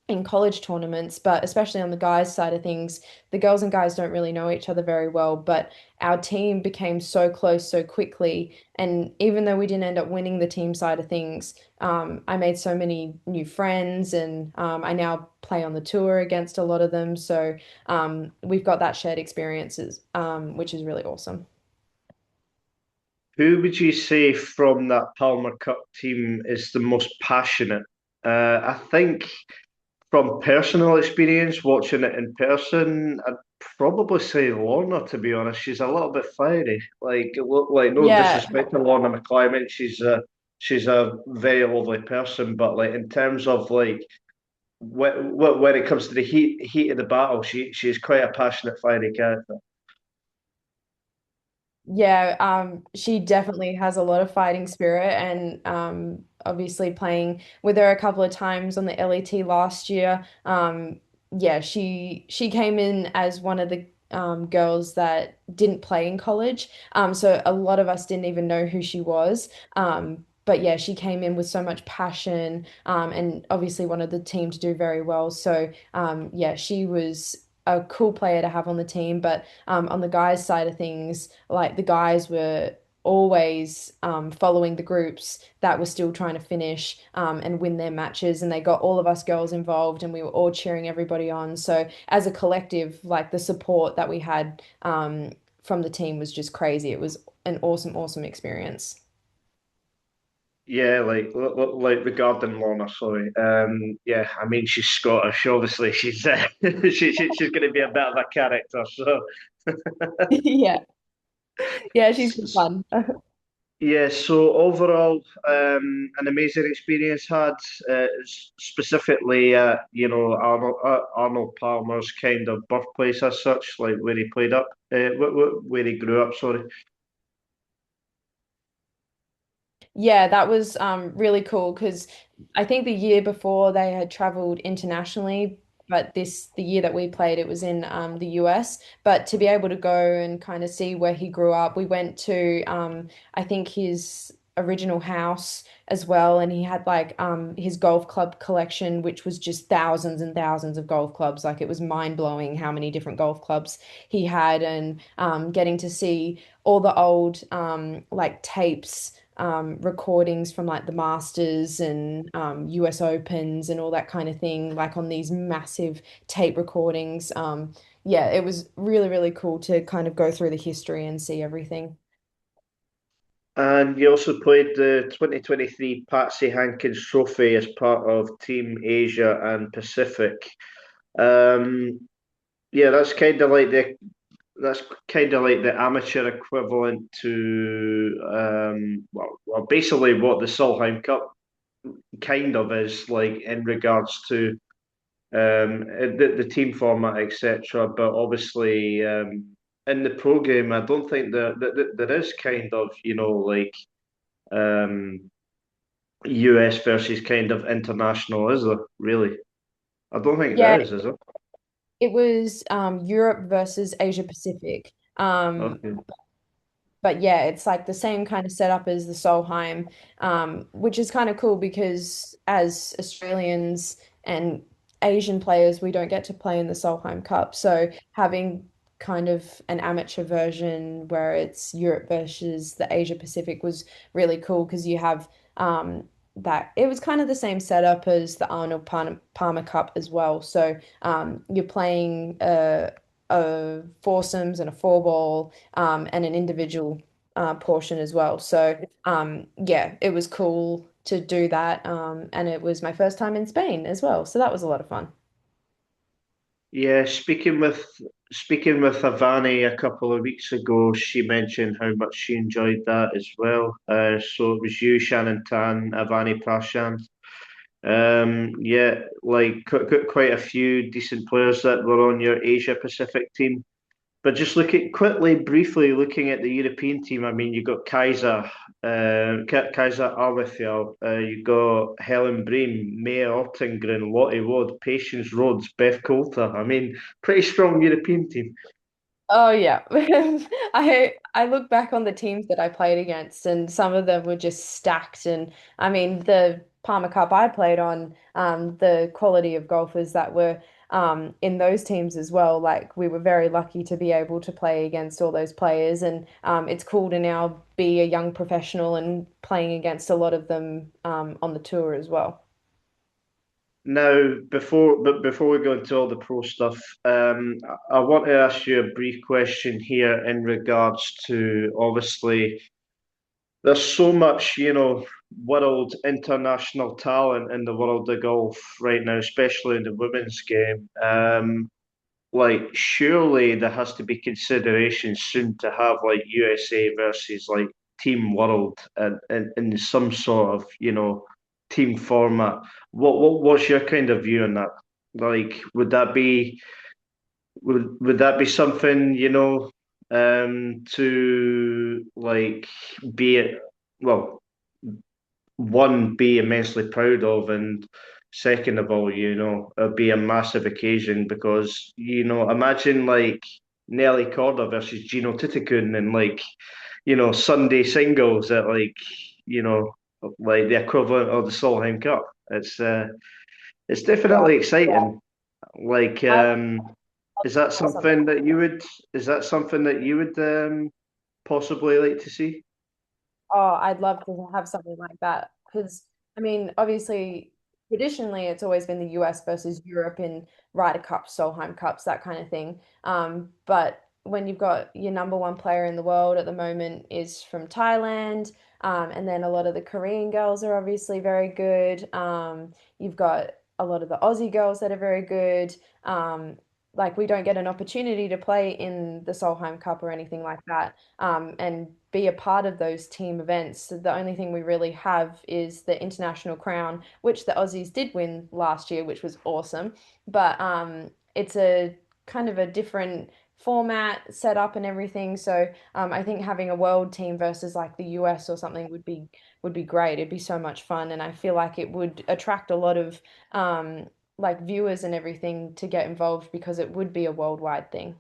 in college tournaments, but especially on the guys' side of things, the girls and guys don't really know each other very well. But our team became so close so quickly. And even though we didn't end up winning the team side of things, I made so many new friends and I now play on the tour against a lot of them. So we've got that shared experiences, which is really awesome. Who would you say from that Palmer Cup team is the most passionate? I think from personal experience, watching it in person, I'd probably say Lorna, to be honest. She's a little bit fiery. Like no Yeah, disrespect to Lorna McClyman, she's a very lovely person, but like in terms of like when it comes to the heat of the battle, she's quite a passionate, fiery character. Yeah, she definitely has a lot of fighting spirit and obviously playing with her a couple of times on the LET last year. Yeah, she came in as one of the girls that didn't play in college. So a lot of us didn't even know who she was. But yeah, she came in with so much passion and obviously wanted the team to do very well. So yeah, she was a cool player to have on the team, but on the guys' side of things, like the guys were always following the groups that were still trying to finish and win their matches, and they got all of us girls involved, and we were all cheering everybody on. So as a collective, like the support that we had from the team was just crazy. It was an awesome, awesome experience. Yeah, like regarding Lorna, sorry. Yeah, I mean she's Scottish. Obviously, she's she's going to be a bit of a character. So, Yeah, yeah, she's been fun. yeah. So overall, an amazing experience had, specifically, Arnold Palmer's kind of birthplace as such, like where he played up, where he grew up. Sorry. Yeah, that was really cool because I think the year before they had traveled internationally, but the year that we played, it was in the US. But to be able to go and kind of see where he grew up, we went to I think his original house as well, and he had like his golf club collection, which was just thousands and thousands of golf clubs. Like it was mind-blowing how many different golf clubs he had, and getting to see all the old like tapes recordings from like the Masters and US Opens and all that kind of thing, like on these massive tape recordings. Yeah, it was really, really cool to kind of go through the history and see everything. And you also played the 2023 Patsy Hankins Trophy as part of Team Asia and Pacific. Um, yeah, that's kind of like the amateur equivalent to, basically what the Solheim Cup kind of is like in regards to the team format, etc. But obviously, in the pro game, I don't think that there is kind of, um, US versus kind of international, is there? Really? I don't think Yeah, there is there? it was Europe versus Asia Pacific. Okay. But yeah, it's like the same kind of setup as the Solheim, which is kind of cool because as Australians and Asian players, we don't get to play in the Solheim Cup. So having kind of an amateur version where it's Europe versus the Asia Pacific was really cool because you have that it was kind of the same setup as the Palmer Cup as well. So you're playing a foursomes and a four ball and an individual portion as well. So yeah, it was cool to do that. And it was my first time in Spain as well. So that was a lot of fun. Yeah, speaking with Avani a couple of weeks ago, she mentioned how much she enjoyed that as well. So it was you, Shannon Tan, Avani Prashant. Yeah, like quite a few decent players that were on your Asia Pacific team. But just briefly looking at the European team, I mean, you got Kaiser Arwithiel, you got Helen Bream, Maya Ortingren, Lottie Wood, Patience Rhodes, Beth Coulter. I mean, pretty strong European team. Oh yeah. I look back on the teams that I played against and some of them were just stacked and I mean the Palmer Cup I played on the quality of golfers that were in those teams as well like we were very lucky to be able to play against all those players and it's cool to now be a young professional and playing against a lot of them on the tour as well. Now, before we go into all the pro stuff, I want to ask you a brief question here in regards to obviously there's so much, world international talent in the world of golf right now, especially in the women's game. Like, surely there has to be consideration soon to have like USA versus like Team World and in some sort of, team format. What's your kind of view on that? Like, would that be something, to like be it well, one, be immensely proud of, and second of all, it'd be a massive occasion because, imagine like Nelly Corda versus Gino Titicun and like, Sunday singles at like, you know, like the equivalent of the Solheim Cup. It's Yeah, definitely exciting. Like, I love is that to have something. something that you would, is that something that you would possibly like to see? Oh, I'd love to have something like that because I mean, obviously, traditionally, it's always been the US versus Europe in Ryder Cups, Solheim Cups, that kind of thing. But when you've got your number one player in the world at the moment is from Thailand, and then a lot of the Korean girls are obviously very good. You've got a lot of the Aussie girls that are very good. Like we don't get an opportunity to play in the Solheim Cup or anything like that, and be a part of those team events. So the only thing we really have is the international crown, which the Aussies did win last year, which was awesome. But it's a kind of a different format, setup, and everything. So I think having a world team versus like the US or something would be great. It'd be so much fun, and I feel like it would attract a lot of like viewers and everything to get involved because it would be a worldwide thing.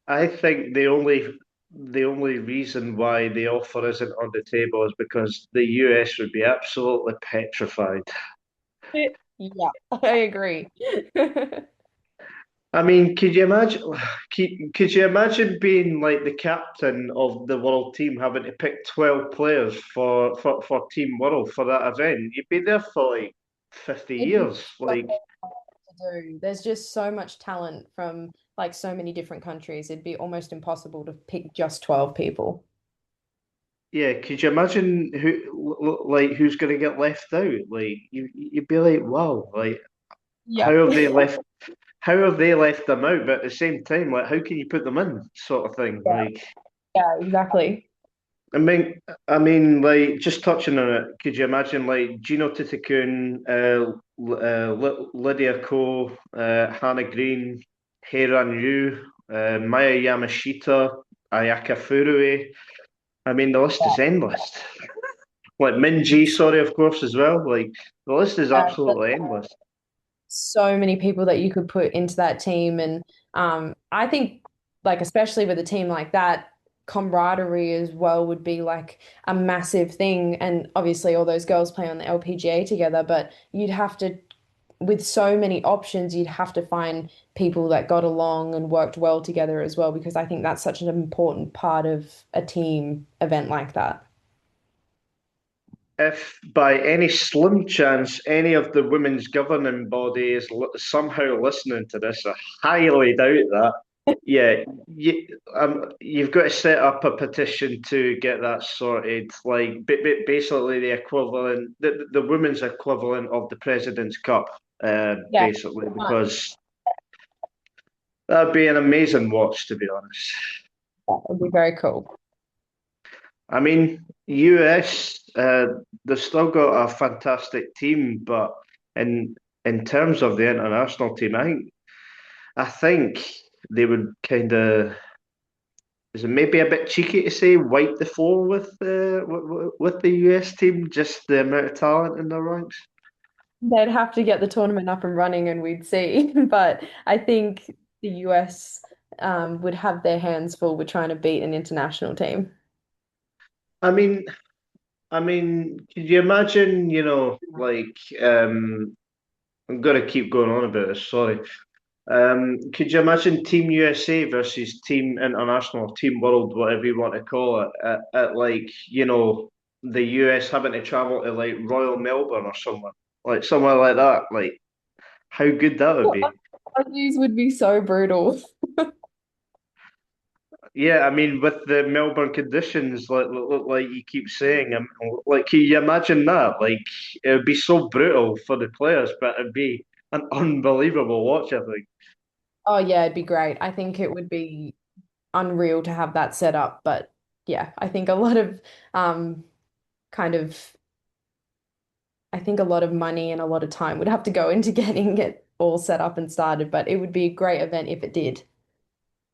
I think the only reason why the offer isn't on the table is because the US would be absolutely petrified. Yeah, I agree. I mean, could you imagine? Could you imagine being like the captain of the world team, having to pick 12 players for Team World for that event? You'd be there for like 50 It'd be years. so Like, hard to do. There's just so much talent from like so many different countries. It'd be almost impossible to pick just 12 people. yeah, could you imagine who's going to get left out? Like, you'd be like, wow, like, Yeah. how have they left? How have they left them out? But at the same time, like, how can you put them in, sort of thing? Yeah, Like, yeah, exactly. I mean, like, just touching on it, could you imagine like Gino Titakun, Lydia Ko, Hannah Green, Heiran Yu, Maya Yamashita, Ayaka Furue? I mean, the list is endless. Like Minji, sorry, of course, as well. Like, the list is Yeah, but absolutely endless. so many people that you could put into that team. And I think, like, especially with a team like that, camaraderie as well would be like a massive thing. And obviously, all those girls play on the LPGA together, but you'd have to, with so many options, you'd have to find people that got along and worked well together as well, because I think that's such an important part of a team event like that. If by any slim chance any of the women's governing body is somehow listening to this, I highly doubt that. Yeah, you've got to set up a petition to get that sorted. Like, basically the equivalent, the women's equivalent of the President's Cup, Yeah, basically, because that'd be an amazing watch, to be honest. that would be very cool. I mean, US, they've still got a fantastic team, but in terms of the international team, I think they would kind of, is it maybe a bit cheeky to say, wipe the floor with the US team, just the amount of talent in their ranks? They'd have to get the tournament up and running and we'd see. But I think the US would have their hands full with trying to beat an international team. I mean, could you imagine, like, I'm gonna keep going on about this, sorry. Could you imagine Team USA versus Team International, Team World, whatever you want to call it, at like, the US having to travel to like Royal Melbourne or somewhere like that? Like, how good that would be. Aussies would be so brutal. Yeah, I mean, with the Melbourne conditions, like you keep saying, like, can you imagine that? Like, it would be so brutal for the players, but it'd be an unbelievable watch, I think. Oh yeah, it'd be great. I think it would be unreal to have that set up. But yeah, I think a lot of um kind of I think a lot of money and a lot of time would have to go into getting it all set up and started, but it would be a great event if it did.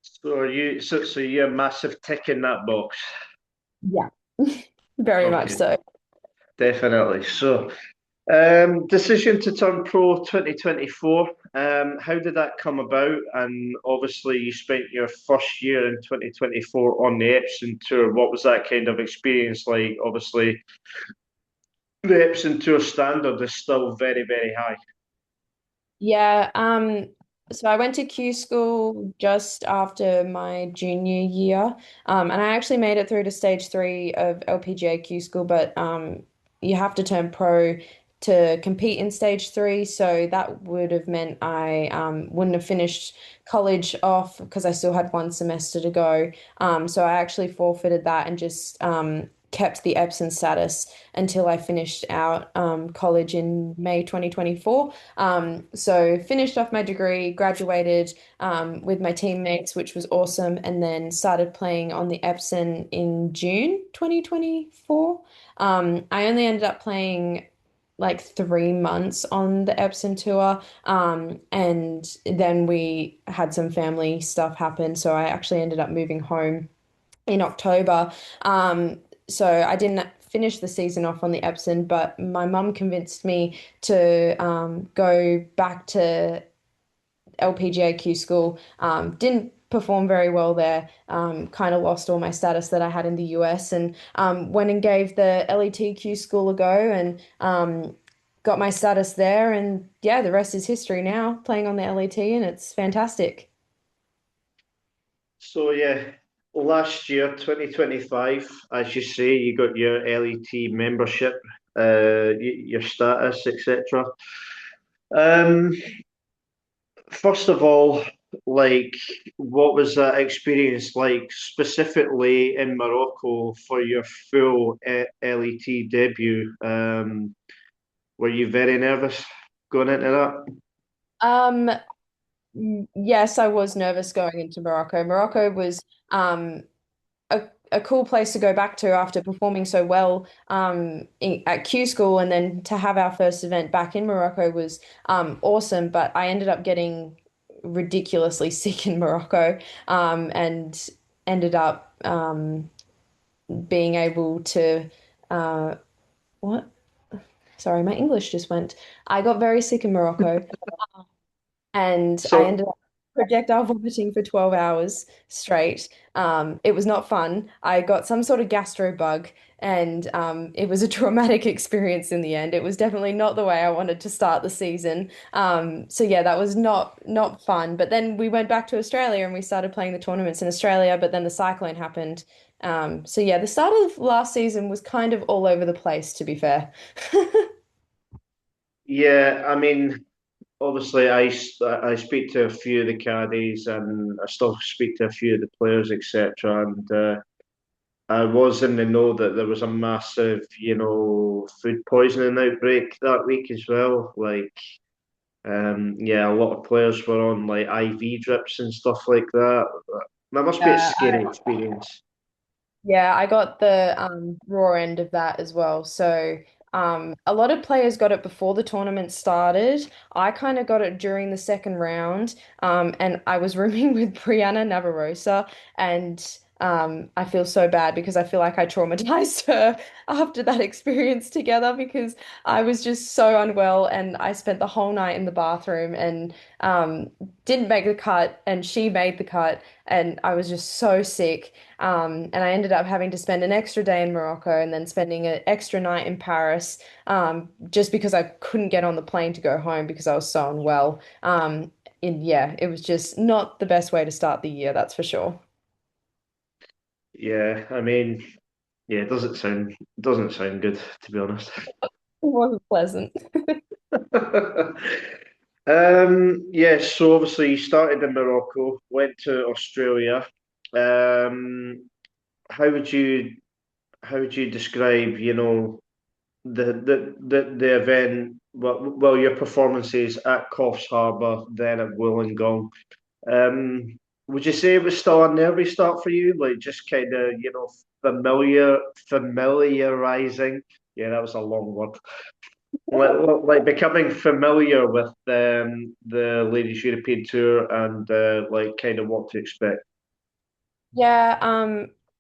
So you're a massive tick in that box. Yeah. Very much Okay, so. definitely. So decision to turn pro 2024. How did that come about? And obviously, you spent your first year in 2024 on the Epsom Tour. What was that kind of experience like? Obviously, the Epsom Tour standard is still very, very high. Yeah, so I went to Q school just after my junior year. And I actually made it through to stage three of LPGA Q school, but you have to turn pro to compete in stage three. So that would have meant I wouldn't have finished college off because I still had one semester to go. So I actually forfeited that and just kept the Epson status until I finished out college in May 2024. So finished off my degree, graduated with my teammates, which was awesome, and then started playing on the Epson in June 2024. I only ended up playing like 3 months on the Epson tour, and then we had some family stuff happen, so I actually ended up moving home in October. Um, so I didn't finish the season off on the Epson, but my mum convinced me to go back to LPGAQ school. Didn't perform very well there. Kind of lost all my status that I had in the US, and went and gave the LETQ school a go, and got my status there. And yeah, the rest is history now, playing on the LET, and it's fantastic. So yeah, last year, 2025, as you say, you got your LET membership, your status, etc. Um, First of all, like, what was that experience like, specifically in Morocco for your full LET debut? Were you very nervous going into that? Um, yes, I was nervous going into Morocco. Morocco was a cool place to go back to after performing so well at Q School, and then to have our first event back in Morocco was awesome. But I ended up getting ridiculously sick in Morocco, and ended up being able to uh, what? Sorry, my English just went. I got very sick in Morocco, and I So ended up projectile vomiting for 12 hours straight. It was not fun. I got some sort of gastro bug, and it was a traumatic experience in the end. It was definitely not the way I wanted to start the season. So yeah, that was not fun. But then we went back to Australia and we started playing the tournaments in Australia, but then the cyclone happened. So yeah, the start of last season was kind of all over the place, to be fair. yeah, I mean, obviously, I speak to a few of the caddies, and I still speak to a few of the players, etc. And I was in the know that there was a massive, food poisoning outbreak that week as well. Like, yeah, a lot of players were on like IV drips and stuff like that. That must be a Yeah, scary experience. Yeah, I got the raw end of that as well. So a lot of players got it before the tournament started. I kind of got it during the second round, and I was rooming with Brianna Navarosa, and I feel so bad because I feel like I traumatized her after that experience together because I was just so unwell, and I spent the whole night in the bathroom and didn't make the cut, and she made the cut, and I was just so sick. And I ended up having to spend an extra day in Morocco and then spending an extra night in Paris, just because I couldn't get on the plane to go home because I was so unwell. And yeah, it was just not the best way to start the year, that's for sure. Yeah, I mean, yeah, it doesn't sound good, to be honest. It wasn't pleasant. Yeah, so obviously you started in Morocco, went to Australia. Um, how would you how would you describe, the event? Well, your performances at Coffs Harbour, then at Wollongong. Would you say it was still a nervy start for you? Like, just kind of, familiarizing. Yeah, that was a long word. Like becoming familiar with the Ladies European Tour, and like kind of what to expect. Yeah,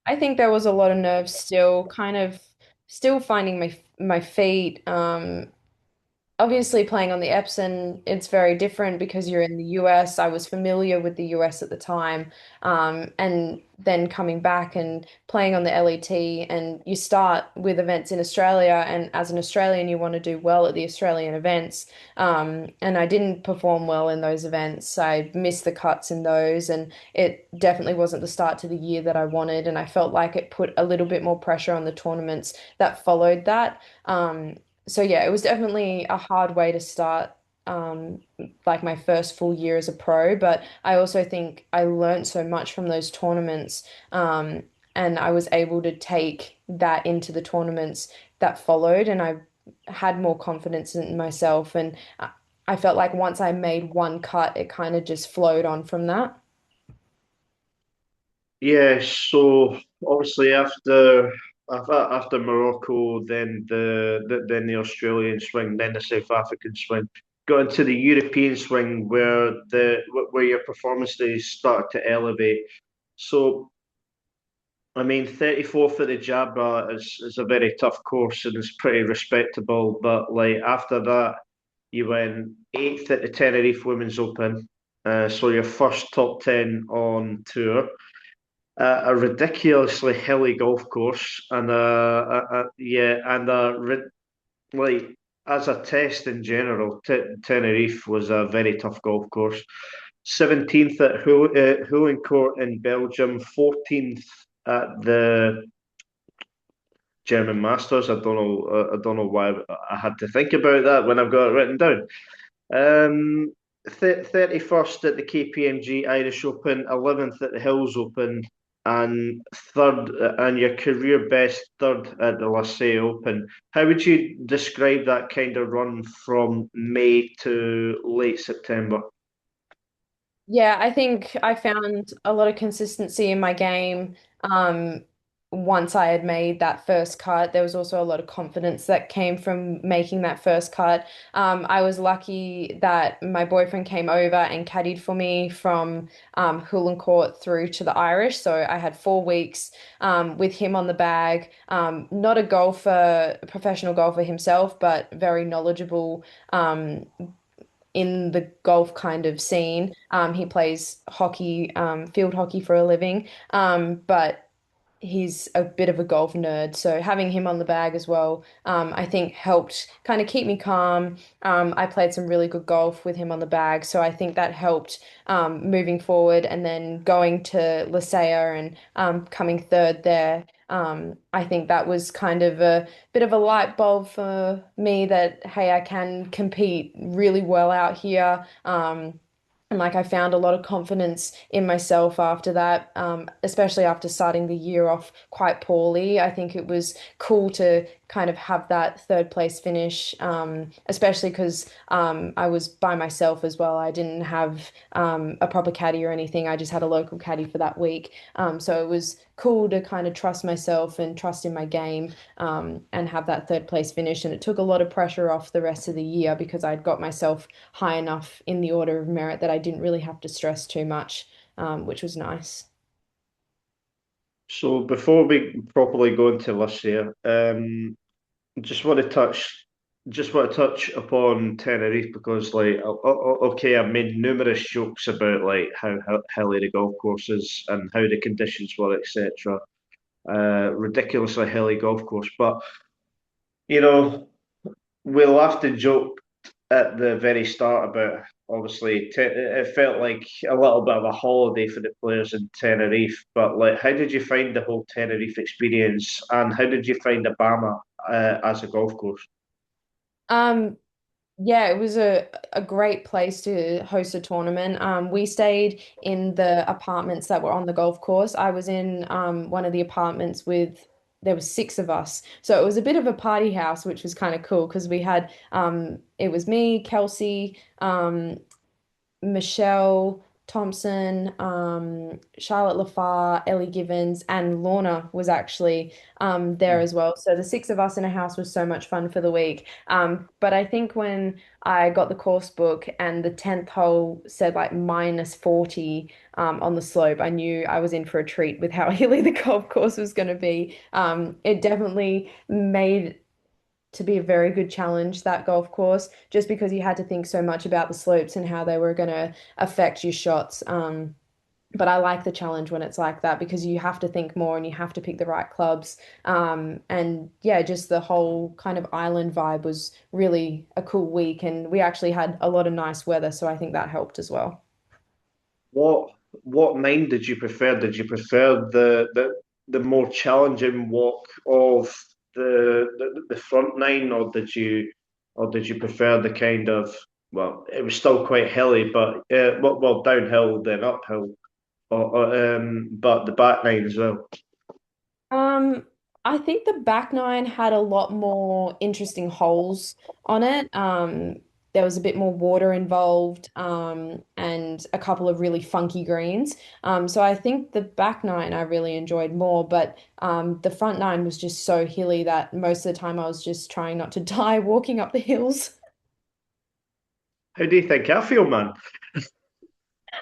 I think there was a lot of nerves still, kind of still finding my feet. Obviously, playing on the Epson, it's very different because you're in the US. I was familiar with the US at the time. And then coming back and playing on the LET, and you start with events in Australia. And as an Australian, you want to do well at the Australian events. And I didn't perform well in those events. I missed the cuts in those, and it definitely wasn't the start to the year that I wanted. And I felt like it put a little bit more pressure on the tournaments that followed that. So yeah, it was definitely a hard way to start like my first full year as a pro, but I also think I learned so much from those tournaments, and I was able to take that into the tournaments that followed, and I had more confidence in myself, and I felt like once I made one cut, it kind of just flowed on from that. Yeah, so obviously after Morocco, then then the Australian swing, then the South African swing, got into the European swing where where your performances start to elevate. So I mean, 34th at the Jabra is a very tough course and it's pretty respectable. But like after that, you went eighth at the Tenerife Women's Open. So your first top 10 on tour. A ridiculously hilly golf course, and yeah, and like as a test in general, Tenerife was a very tough golf course. 17th at Hulencourt in Belgium, 14th at the German Masters. I don't know why I had to think about that when I've got it written down. 31st at the KPMG Irish Open, 11th at the Hills Open, and third, and your career best third at the Lassay Open. How would you describe that kind of run from May to late September? Yeah, I think I found a lot of consistency in my game. Once I had made that first cut, there was also a lot of confidence that came from making that first cut. I was lucky that my boyfriend came over and caddied for me from Hulencourt through to the Irish. So I had 4 weeks with him on the bag. Not a golfer, a professional golfer himself, but very knowledgeable. In the golf kind of scene. He plays hockey, field hockey for a living, but he's a bit of a golf nerd. So having him on the bag as well, I think helped kind of keep me calm. I played some really good golf with him on the bag, so I think that helped moving forward. And then going to Lycea and coming third there. I think that was kind of a bit of a light bulb for me that, hey, I can compete really well out here. And like I found a lot of confidence in myself after that, especially after starting the year off quite poorly. I think it was cool to kind of have that third place finish, especially because I was by myself as well. I didn't have a proper caddy or anything. I just had a local caddy for that week. So it was cool to kind of trust myself and trust in my game, and have that third place finish. And it took a lot of pressure off the rest of the year because I'd got myself high enough in the order of merit that I didn't really have to stress too much, which was nice. So before we properly go into this here, just want to touch upon Tenerife because, like, okay, I've made numerous jokes about like how hilly the golf course is and how the conditions were, etc. Ridiculously hilly golf course, but you know, we laughed and joked at the very start about obviously it felt like a little bit of a holiday for the players in Tenerife. But like, how did you find the whole Tenerife experience, and how did you find Obama as a golf course? Um, Yeah, it was a great place to host a tournament. We stayed in the apartments that were on the golf course. I was in one of the apartments with there was six of us, so it was a bit of a party house, which was kind of cool because we had it was me, Kelsey, Michelle, Thompson, Charlotte Lafar, Ellie Givens, and Lorna was actually there as well. So the six of us in a house was so much fun for the week. But I think when I got the course book and the 10th hole said like -40 on the slope, I knew I was in for a treat with how hilly the golf course was going to be. It definitely made to be a very good challenge, that golf course, just because you had to think so much about the slopes and how they were going to affect your shots. But I like the challenge when it's like that because you have to think more and you have to pick the right clubs. And yeah, just the whole kind of island vibe was really a cool week. And we actually had a lot of nice weather, so I think that helped as well. What what nine did you prefer? Did you prefer the more challenging walk of the front nine, or did you prefer the kind of, well, it was still quite hilly, but well, downhill then uphill, but the back nine as well. Um, I think the back nine had a lot more interesting holes on it. There was a bit more water involved, and a couple of really funky greens. So I think the back nine I really enjoyed more, but the front nine was just so hilly that most of the time I was just trying not to die walking up the hills. How do you think I feel, man?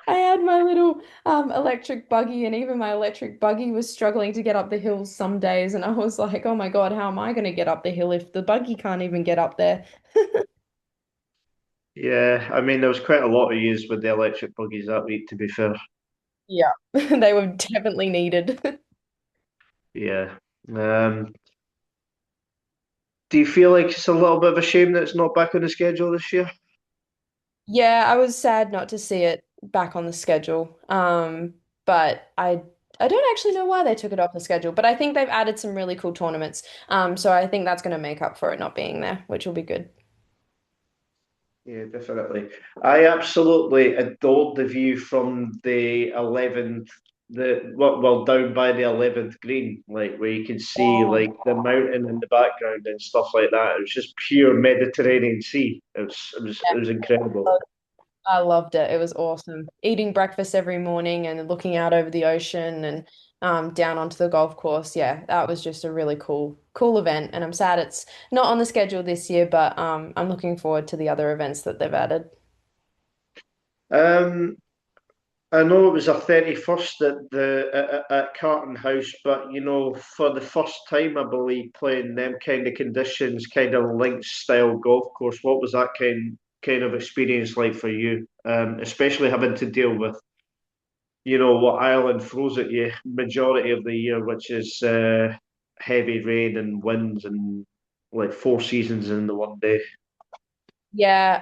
I had my little electric buggy, and even my electric buggy was struggling to get up the hills some days. And I was like, oh my God, how am I going to get up the hill if the buggy can't even get up there? Yeah, I mean, there was quite a lot of use with the electric buggies that week, to be fair. Yeah. They were definitely needed. Yeah. Um, do you feel like it's a little bit of a shame that it's not back on the schedule this year? Yeah, I was sad not to see it back on the schedule. But I don't actually know why they took it off the schedule, but I think they've added some really cool tournaments. So I think that's going to make up for it not being there, which will be good. Yeah, definitely. I absolutely adored the view from the 11th, down by the 11th green, like where you can see like the mountain in the background and stuff like that. It was just pure Mediterranean Sea. It was incredible. I loved it. It was awesome. Eating breakfast every morning and looking out over the ocean and down onto the golf course. Yeah, that was just a really cool event. And I'm sad it's not on the schedule this year, but I'm looking forward to the other events that they've added. Um, I know it was a 31st at Carton House, but you know, for the first time, I believe playing them kind of conditions, kind of links style golf course. What was that kind of experience like for you? Especially having to deal with, you know, what Ireland throws at you majority of the year, which is heavy rain and winds and like four seasons in the one day. Yeah,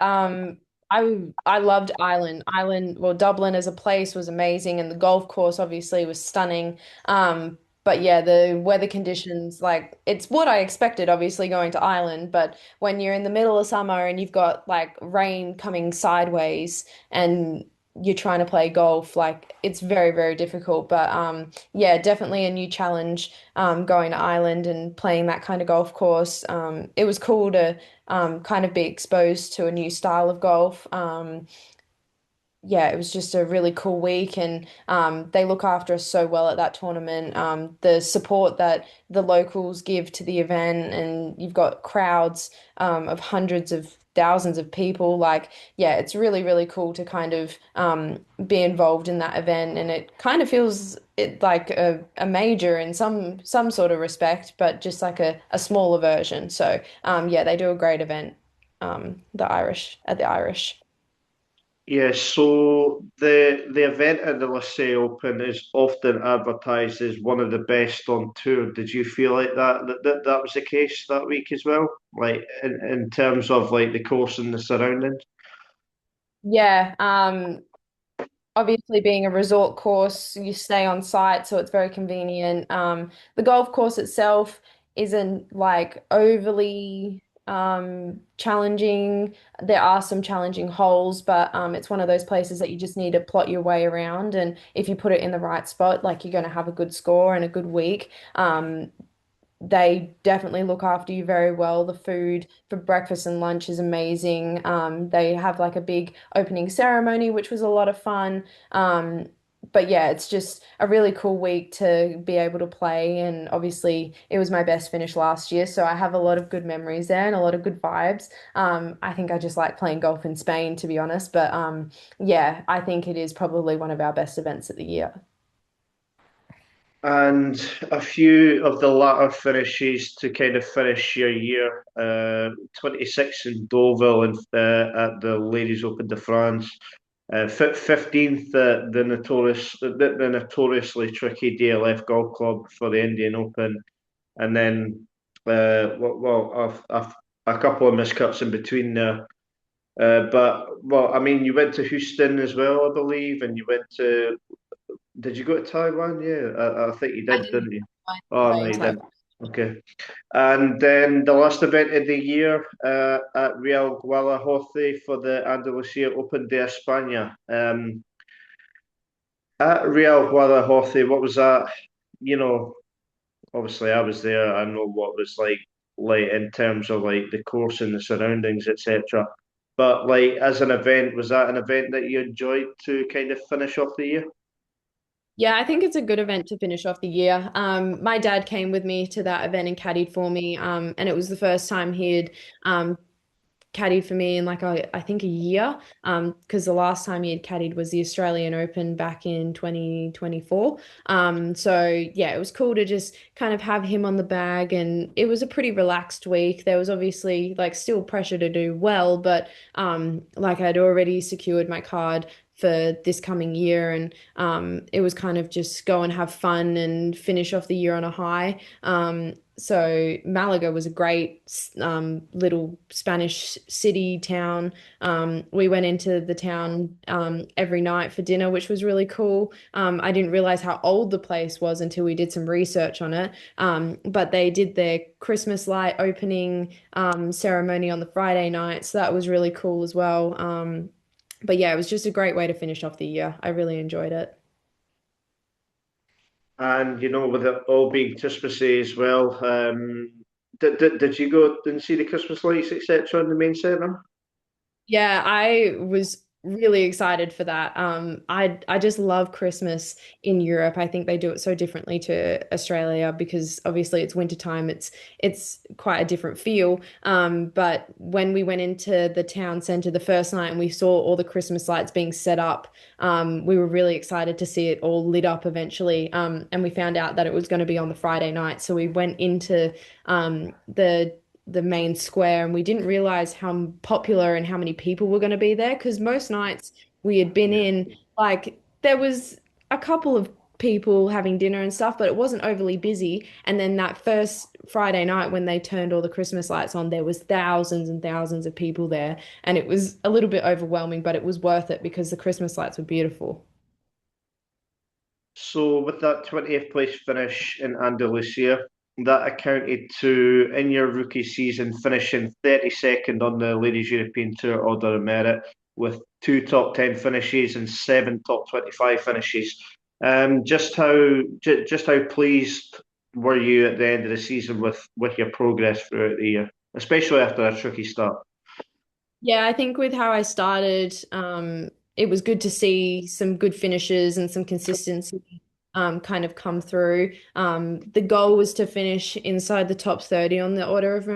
I loved Ireland. Ireland, well, Dublin as a place was amazing, and the golf course obviously was stunning. But yeah, the weather conditions, like it's what I expected, obviously going to Ireland. But when you're in the middle of summer and you've got like rain coming sideways and you're trying to play golf, like it's very, very difficult. But yeah, definitely a new challenge going to Ireland and playing that kind of golf course. It was cool to kind of be exposed to a new style of golf. Yeah, it was just a really cool week, and they look after us so well at that tournament. The support that the locals give to the event, and you've got crowds of hundreds of thousands of people. Like, yeah, it's really, really cool to kind of be involved in that event, and it kind of feels like a major in some sort of respect, but just like a smaller version. So, yeah, they do a great event, the Irish at the Irish. Yeah, so the event at the Sella Open is often advertised as one of the best on tour. Did you feel like that was the case that week as well? Like in terms of like the course and the surroundings? Yeah, obviously being a resort course, you stay on site, so it's very convenient. The golf course itself isn't like overly challenging. There are some challenging holes, but it's one of those places that you just need to plot your way around, and if you put it in the right spot, like you're going to have a good score and a good week. they definitely look after you very well. The food for breakfast and lunch is amazing. They have like a big opening ceremony, which was a lot of fun. But yeah, it's just a really cool week to be able to play. And obviously, it was my best finish last year. So I have a lot of good memories there and a lot of good vibes. I think I just like playing golf in Spain, to be honest. But yeah, I think it is probably one of our best events of the year. And a few of the latter finishes to kind of finish your year. 26 in Deauville and at the Ladies Open de France. 15th at the notoriously tricky DLF Golf Club for the Indian Open, and then a couple of miscuts in between there. But well, I mean, you went to Houston as well, I believe, and you went to. Did you go to Taiwan? Yeah, I think you I did, didn't didn't you? Oh play no, in you did. Taiwan. Okay. And then the last event of the year at Real Guadalajara for the Andalusia Open de España. At Real Guadalajara, what was that? You know, obviously I was there. I know what it was like in terms of like the course and the surroundings, etc. But like as an event, was that an event that you enjoyed to kind of finish off the year? Yeah, I think it's a good event to finish off the year. My dad came with me to that event and caddied for me, and it was the first time he'd um, caddied for me in like I think a year, because the last time he had caddied was the Australian Open back in 2024. So yeah, it was cool to just kind of have him on the bag, and it was a pretty relaxed week. There was obviously like still pressure to do well, but like I'd already secured my card for this coming year, and it was kind of just go and have fun and finish off the year on a high. So Malaga was a great little Spanish city town. We went into the town every night for dinner, which was really cool. I didn't realize how old the place was until we did some research on it. But they did their Christmas light opening ceremony on the Friday night, so that was really cool as well. But yeah, it was just a great way to finish off the year. I really enjoyed it. And with it all being Christmassy as well, did you go and see the Christmas lights, etc., in the main centre? Yeah, I was really excited for that. I just love Christmas in Europe. I think they do it so differently to Australia because obviously it's wintertime. It's quite a different feel. But when we went into the town centre the first night and we saw all the Christmas lights being set up, we were really excited to see it all lit up eventually. And we found out that it was going to be on the Friday night, so we went into the main square and we didn't realize how popular and how many people were going to be there because most nights we had been Yeah. in, like, there was a couple of people having dinner and stuff, but it wasn't overly busy. And then that first Friday night when they turned all the Christmas lights on, there was thousands and thousands of people there, and it was a little bit overwhelming, but it was worth it because the Christmas lights were beautiful. So with that 20th place finish in Andalusia, that accounted to, in your rookie season, finishing 32nd on the Ladies European Tour Order of Merit with two top 10 finishes and seven top 25 finishes. Just how pleased were you at the end of the season with your progress throughout the year, especially after a tricky start? Yeah, I think with how I started, it was good to see some good finishes and some consistency kind of come through. The goal was to finish inside the top 30 on the order of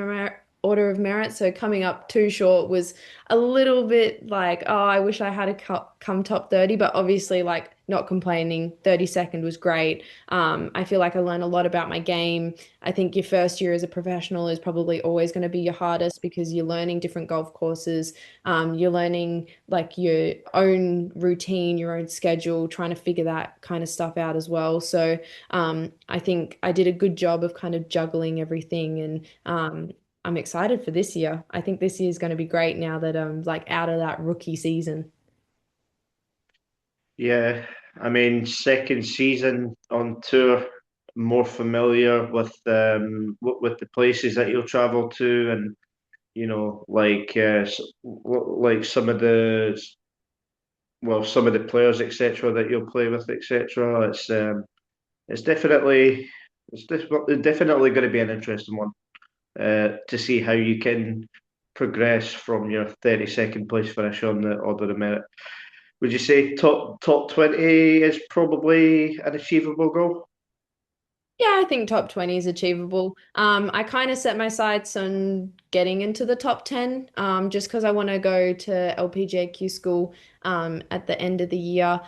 merit. So coming up too short was a little bit like, oh, I wish I had come top 30, but obviously like not complaining. 32nd was great. I feel like I learned a lot about my game. I think your first year as a professional is probably always going to be your hardest because you're learning different golf courses. You're learning like your own routine, your own schedule, trying to figure that kind of stuff out as well. So I think I did a good job of kind of juggling everything, and I'm excited for this year. I think this year is going to be great now that I'm like out of that rookie season. Yeah, I mean, second season on tour, more familiar with the places that you'll travel to, and like some of the players, etc., that you'll play with, etc. It's definitely. It's definitely going to be an interesting one to see how you can progress from your 32nd place finish on the order of merit. Would you say top 20 is probably an achievable goal? Yeah, I think top 20 is achievable. I kind of set my sights on getting into the top 10, just because I want to go to LPGAQ school at the end of the year.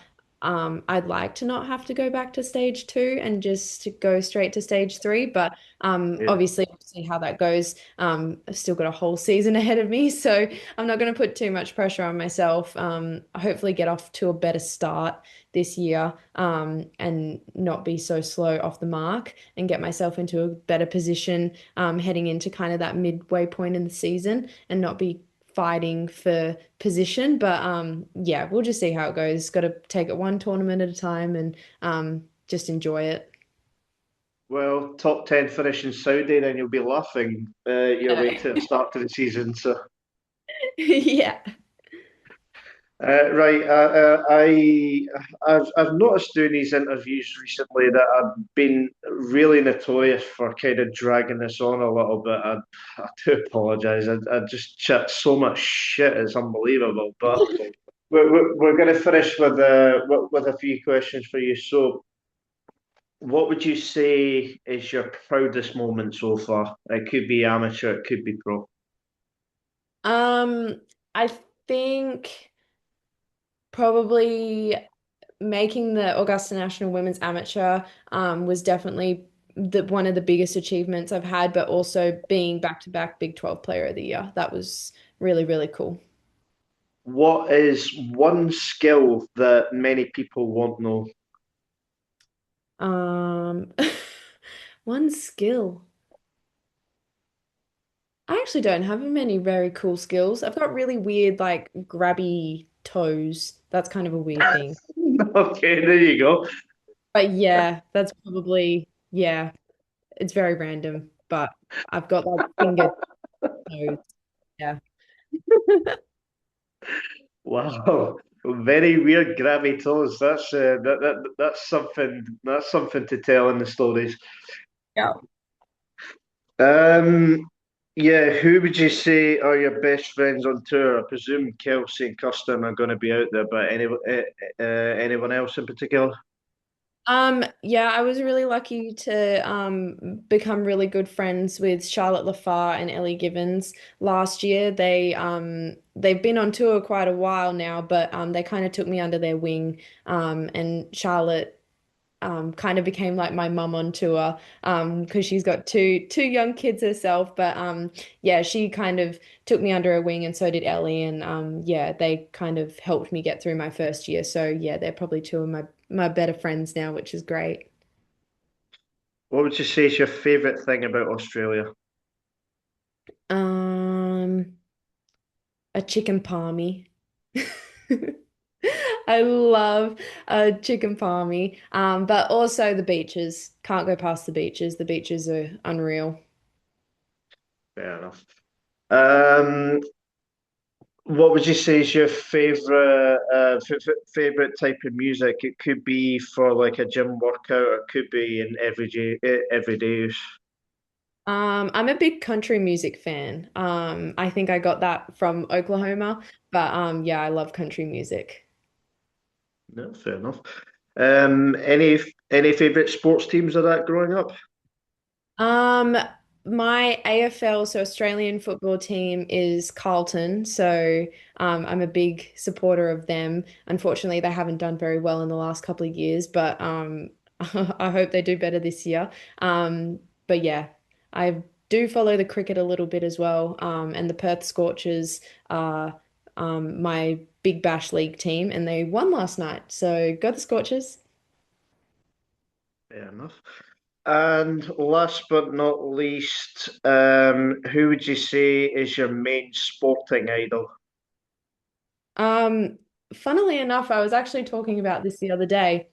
I'd like to not have to go back to stage two and just to go straight to stage three, but Yeah. obviously we'll see how that goes. I've still got a whole season ahead of me, so I'm not going to put too much pressure on myself. Hopefully get off to a better start this year, and not be so slow off the mark and get myself into a better position, heading into kind of that midway point in the season and not be fighting for position. But yeah, we'll just see how it goes. Got to take it one tournament at a time and just enjoy it. Well, top 10 finish in Saudi, then you'll be laughing your way to the start of the season. So, Yeah. right, I've noticed doing these interviews recently that I've been really notorious for kind of dragging this on a little bit. I do apologise. I just chat so much shit, it's unbelievable. But we're going to finish with a few questions for you. So, what would you say is your proudest moment so far? It could be amateur, it could be pro. Um, I think probably making the Augusta National Women's Amateur was definitely one of the biggest achievements I've had, but also being back-to-back Big 12 Player of the Year. That was really, really cool. What is one skill that many people won't know? Um, one skill. I actually don't have many very cool skills. I've got really weird, like grabby toes. That's kind of a weird thing. Okay, there you go. But yeah, that's probably, yeah, it's very random, but I've got like finger toes. Yeah. Wow, very weird grabby toes. That's something to tell in the stories. Yeah. Um, yeah, who would you say are your best friends on tour? I presume Kelsey and Custom are going to be out there, but anyone else in particular? Yeah, I was really lucky to become really good friends with Charlotte Lafar and Ellie Gibbons last year. They've been on tour quite a while now, but they kind of took me under their wing. And Charlotte kind of became like my mum on tour, because she's got two young kids herself. But yeah, she kind of took me under her wing, and so did Ellie. And yeah, they kind of helped me get through my first year. So yeah, they're probably two of my better friends now, which is great. What would you say is your favourite thing about Australia? Um, a chicken palmy. I love a chicken palmy. But also the beaches. Can't go past the beaches. The beaches are unreal. Fair enough. Um, what would you say is your favorite type of music? It could be for like a gym workout, or it could be in everyday use. I'm a big country music fan. I think I got that from Oklahoma, but yeah, I love country music. No, fair enough. Any favorite sports teams of that growing up? Um, my AFL, so Australian football team, is Carlton, so I'm a big supporter of them. Unfortunately, they haven't done very well in the last couple of years, but I hope they do better this year. But yeah, I do follow the cricket a little bit as well, and the Perth Scorchers are my Big Bash League team, and they won last night. So go the Scorchers. Fair enough. And last but not least, who would you say is your main sporting idol? Um, Funnily enough, I was actually talking about this the other day.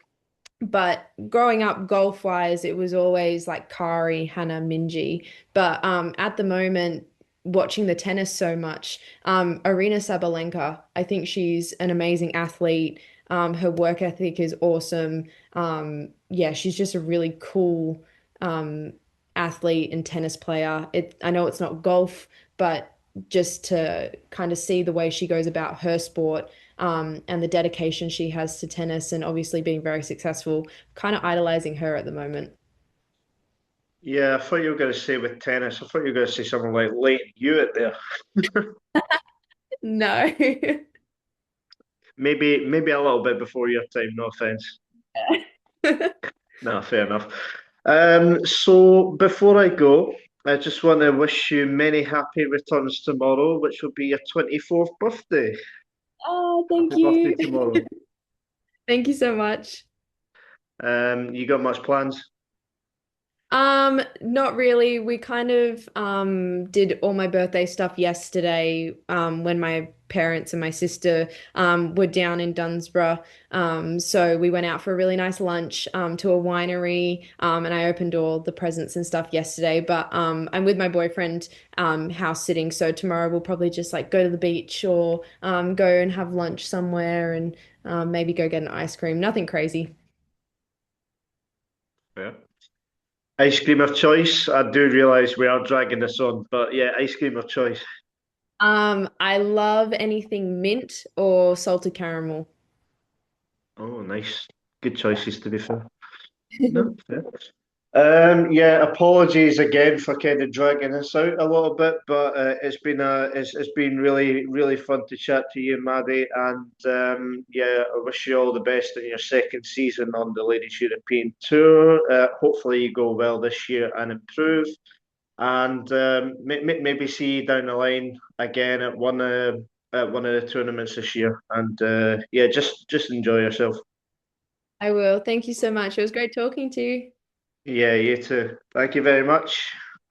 But growing up golf wise, it was always like Kari, Hannah, Minji. But at the moment, watching the tennis so much, Arena Sabalenka, I think she's an amazing athlete. Her work ethic is awesome. Yeah, she's just a really cool um, athlete and tennis player. I know it's not golf, but just to kind of see the way she goes about her sport, and the dedication she has to tennis and obviously being very successful, kind of idolizing her at the moment. Yeah, I thought you were going to say with tennis. I thought you were going to say something like Leighton Hewitt there. No. Maybe a little bit before your time. No offense. No, fair enough. So before I go, I just want to wish you many happy returns tomorrow, which will be your 24th birthday. Oh, thank Happy birthday you. tomorrow. Thank you so much. You got much plans? Not really. We kind of did all my birthday stuff yesterday when my parents and my sister were down in Dunsborough. So we went out for a really nice lunch to a winery and I opened all the presents and stuff yesterday. But I'm with my boyfriend house sitting, so tomorrow we'll probably just like go to the beach or go and have lunch somewhere and maybe go get an ice cream. Nothing crazy. Yeah. Ice cream of choice. I do realise we are dragging this on, but yeah, ice cream of choice. I love anything mint or salted caramel. Oh, nice. Good choices to be fair. No, fair. Yeah, apologies again for kind of dragging this out a little bit, but it's been really fun to chat to you, Maddie, and yeah, I wish you all the best in your second season on the Ladies European Tour. Hopefully, you go well this year and improve, and maybe see you down the line again at one of the tournaments this year, and yeah, just enjoy yourself. I will. Thank you so much. It was great talking to you. Yeah, you too. Thank you very much.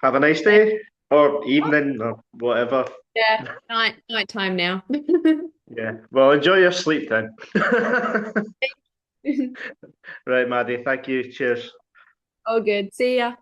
Have a nice Thank- day or evening or whatever. Yeah, night time now. Yeah. Well, enjoy your sleep then. Right, Maddie. Thank you. Cheers. All good. See ya.